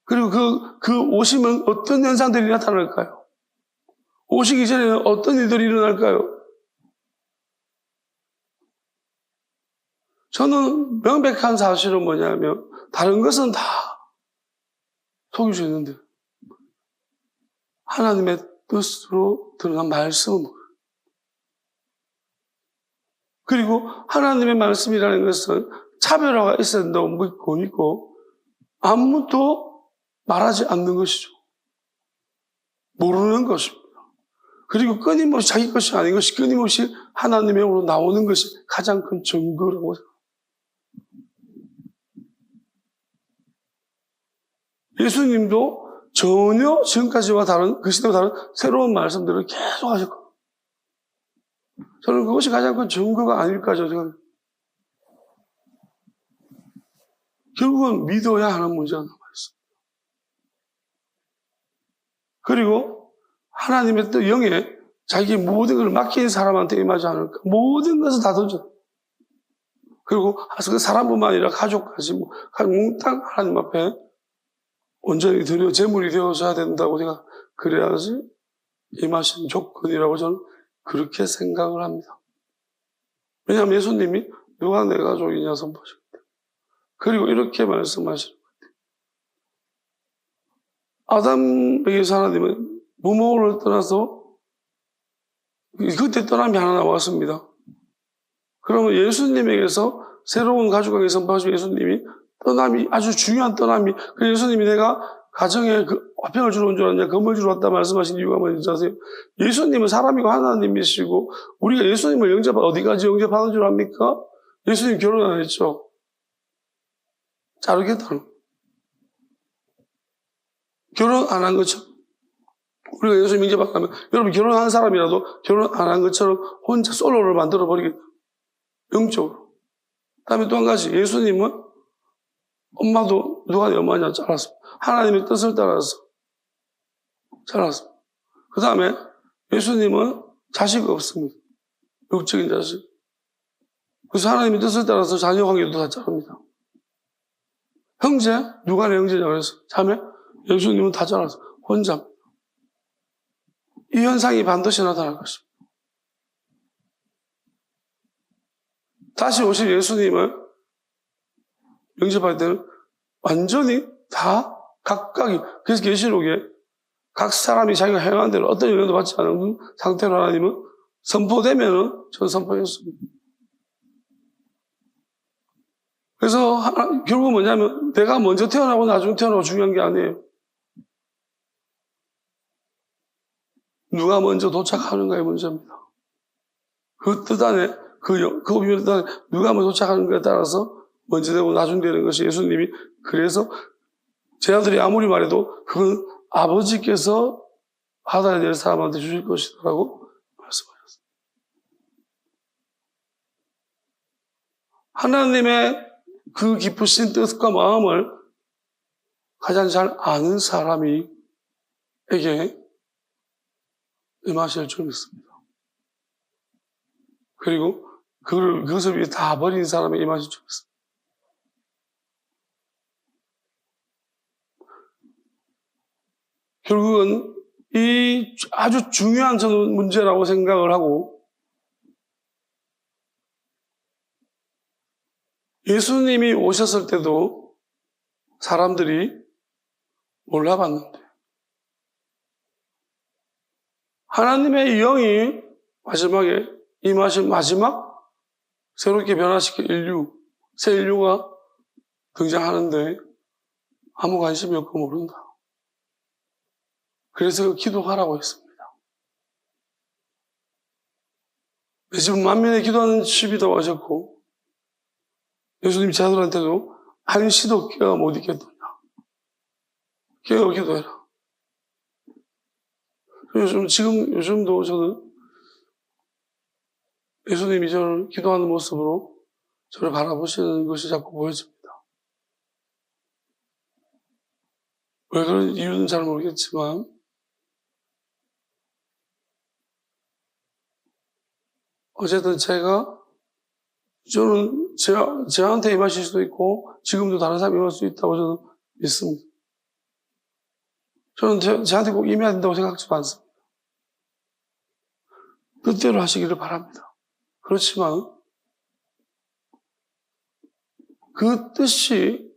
그리고 그 오시면 어떤 현상들이 나타날까요? 오시기 전에는 어떤 일들이 일어날까요? 저는 명백한 사실은 뭐냐면 다른 것은 다 속일 수 있는데 하나님의 뜻으로 드러난 말씀은 그리고 하나님의 말씀이라는 것은 차별화가 있어야 된다고 믿고 아무도 말하지 않는 것이죠. 모르는 것입니다. 그리고 끊임없이 자기 것이 아닌 것이 끊임없이 하나님의 영으로 나오는 것이 가장 큰 증거라고 생각합니다. 예수님도 전혀 지금까지와 다른, 그 시대와 다른 새로운 말씀들을 계속 하셨거든요. 저는 그것이 가장 큰 증거가 아닐까 생각합니다. 결국은 믿어야 하는 문제가 남아있습니다. 그리고 하나님의 또 영에 자기 모든 걸 맡긴 사람한테 임하지 않을까. 모든 것을 다 던져. 그리고 그 사람뿐만 아니라 가족까지 몽땅 하나님 앞에 온전히 드려 제물이 되어져야 된다고 제가 그래야지 임하신 조건이라고 저는 그렇게 생각을 합니다. 왜냐하면 예수님이 누가 내 가족이냐 선포하실 때 그리고 이렇게 말씀하시는 것 같아요. 아담에게서 하나님은 부모를 떠나서 그때 떠남이 하나 나왔습니다. 그러면 예수님에게서 새로운 가족에게 선포하신 예수님이 떠남이 아주 중요한 떠남이 그 예수님이 내가 가정에 화평을 주러 온 줄 알았냐 건물 주러 왔다 말씀하신 이유가 뭔지 아세요? 예수님은 사람이고 하나님이시고 우리가 예수님을 어디까지 영접하는 줄 압니까? 예수님 결혼 안 했죠. 자르겠다는 결혼 안 한 것처럼 우리가 예수님 영접하면 여러분 결혼한 사람이라도 결혼 안 한 것처럼 혼자 솔로를 만들어버리겠다. 영적으로. 그다음에 또 한 가지 예수님은 엄마도 누가 내 엄마냐 잘랐습니다. 하나님의 뜻을 따라서 잘랐습니다. 그 다음에 예수님은 자식 없습니다. 육적인 자식. 그래서 하나님의 뜻을 따라서 자녀 관계도 다 자릅니다. 형제, 누가 내 형제냐 그래서 자매, 예수님은 다 잘랐어요. 혼자. 이 현상이 반드시 나타날 것입니다. 다시 오실 예수님을 영접할 때는 완전히 다 각각이 그래서 계시록에 각 사람이 자기가 행한 대로 어떤 영향도 받지 않은 상태로 하나님은 선포되면은 저는 선포했습니다. 그래서 결국은 뭐냐면 내가 먼저 태어나고 나중에 태어나고 중요한 게 아니에요. 누가 먼저 도착하는가의 문제입니다. 그 뜻 안에 그 의미 뜻 안에 누가 먼저 도착하는가에 따라서 먼저 되고 나중 되는 것이 예수님이 그래서 제 아들이 아무리 말해도 그건 아버지께서 받아야 될 사람한테 주실 것이라고 말씀하셨습니다. 하나님의 그 깊으신 뜻과 마음을 가장 잘 아는 사람이 에게 임하실 줄 믿습니다. 그리고 그것을 위해 다 버린 사람이 임하실 줄 믿습니다. 결국은 이 아주 중요한 저는 문제라고 생각을 하고 예수님이 오셨을 때도 사람들이 몰라봤는데 하나님의 영이 마지막에 임하신 마지막 새롭게 변화시킨 인류, 새 인류가 등장하는데 아무 관심이 없고 모른다. 그래서 기도하라고 했습니다. 내 집은 만민의 기도하는 집이라고 하셨고 예수님 제 아들한테도 한 시도 깨어 못 있겠느냐. 깨어 기도해라. 요즘도 저는 예수님이 저를 기도하는 모습으로 저를 바라보시는 것이 자꾸 보여집니다. 왜 그런 이유는 잘 모르겠지만 어쨌든 저는 저한테 임하실 수도 있고 지금도 다른 사람이 임할 수 있다고 저는 믿습니다. 저는 저한테 꼭 임해야 된다고 생각하지 않습니다. 뜻대로 하시기를 바랍니다. 그렇지만 그 뜻이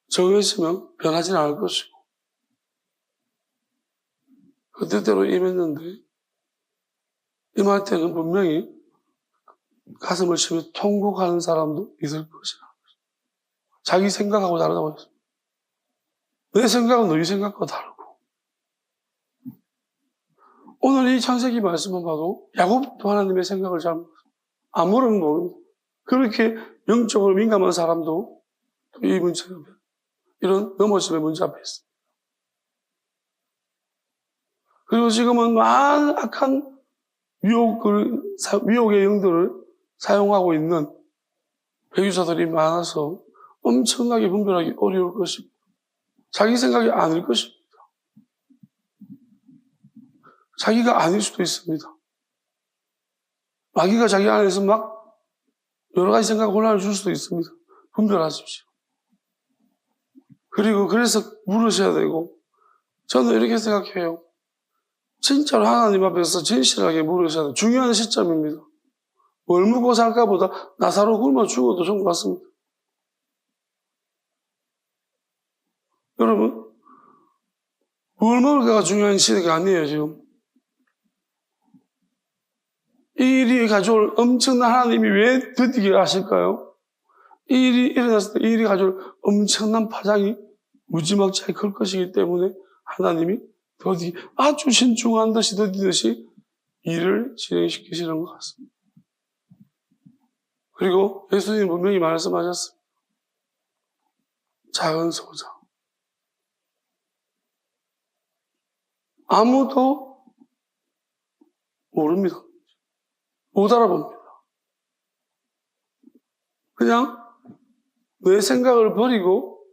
정해지면 변하지는 않을 것이고 그 뜻대로 임했는데 임할 때는 분명히 가슴을 치며 통곡하는 사람도 있을 것이라. 자기 생각하고 다르다고 했습니다. 내 생각은 너희 생각과 다르고. 오늘 이 창세기 말씀만 봐도 야곱도 하나님의 생각을 잘 모릅니다. 아무런 모릅니다. 그렇게 영적으로 민감한 사람도 이 문제 앞에, 이런 넘어짐의 문제 앞에 있습니다. 그리고 지금은 많은 악한 미혹의 영들을 사용하고 있는 배교사들이 많아서 엄청나게 분별하기 어려울 것입니다. 자기 생각이 아닐 것입니다. 자기가 아닐 수도 있습니다. 마귀가 자기 안에서 막 여러 가지 생각 혼란을 줄 수도 있습니다. 분별하십시오. 그리고 그래서 물으셔야 되고, 저는 이렇게 생각해요. 진짜로 하나님 앞에서 진실하게 물으셔야 돼요. 중요한 시점입니다. 뭘 먹고 살까보다 나사로 굶어 죽어도 좋은 것 같습니다. 여러분, 뭘 먹을까가 중요한 시대가 아니에요, 지금. 이 일이 가져올 엄청난 하나님이 왜 드디게 하실까요? 이 일이 일어났을 때 이 일이 가져올 엄청난 파장이 무지막지하게 클 것이기 때문에 하나님이 더디 아주 신중한 듯이 더디듯이 일을 진행시키시는 것 같습니다. 그리고 예수님 분명히 말씀하셨습니다. 작은 소자. 아무도 모릅니다. 못 알아봅니다. 그냥 내 생각을 버리고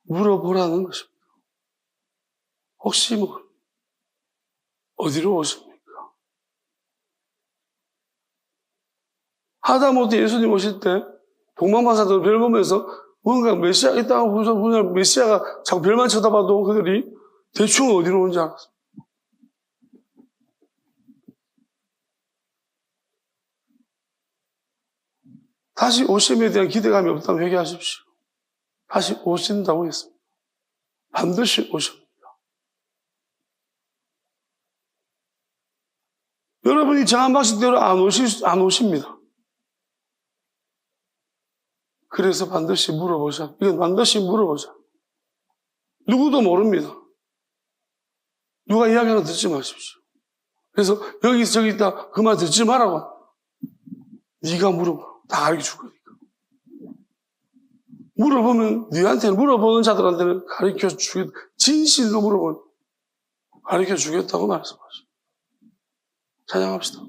물어보라는 것입니다. 혹시 어디로 오십니까? 하다못해 예수님 오실 때 동방박사들 별 보면서 뭔가 메시아 있다고 그냥 메시아가 자꾸 별만 쳐다봐도 그들이 대충 어디로 오는지 알았어요. 다시 오심에 대한 기대감이 없다면 회개하십시오. 다시 오신다고 했습니다. 반드시 오십니다. 여러분이 정한 방식대로 안 오십니다. 그래서 반드시 물어보자. 이건 반드시 물어보자. 누구도 모릅니다. 누가 이야기하는 거 듣지 마십시오. 그래서 여기 저기 있다 그 말 듣지 말라고. 네가 물어봐. 다 알게 줄 거니까. 물어보면 네한테는 물어보는 자들한테는 가르쳐 주겠다. 진실로 물어보면 가르쳐 주겠다고 말씀하십니다. 찬양합시다.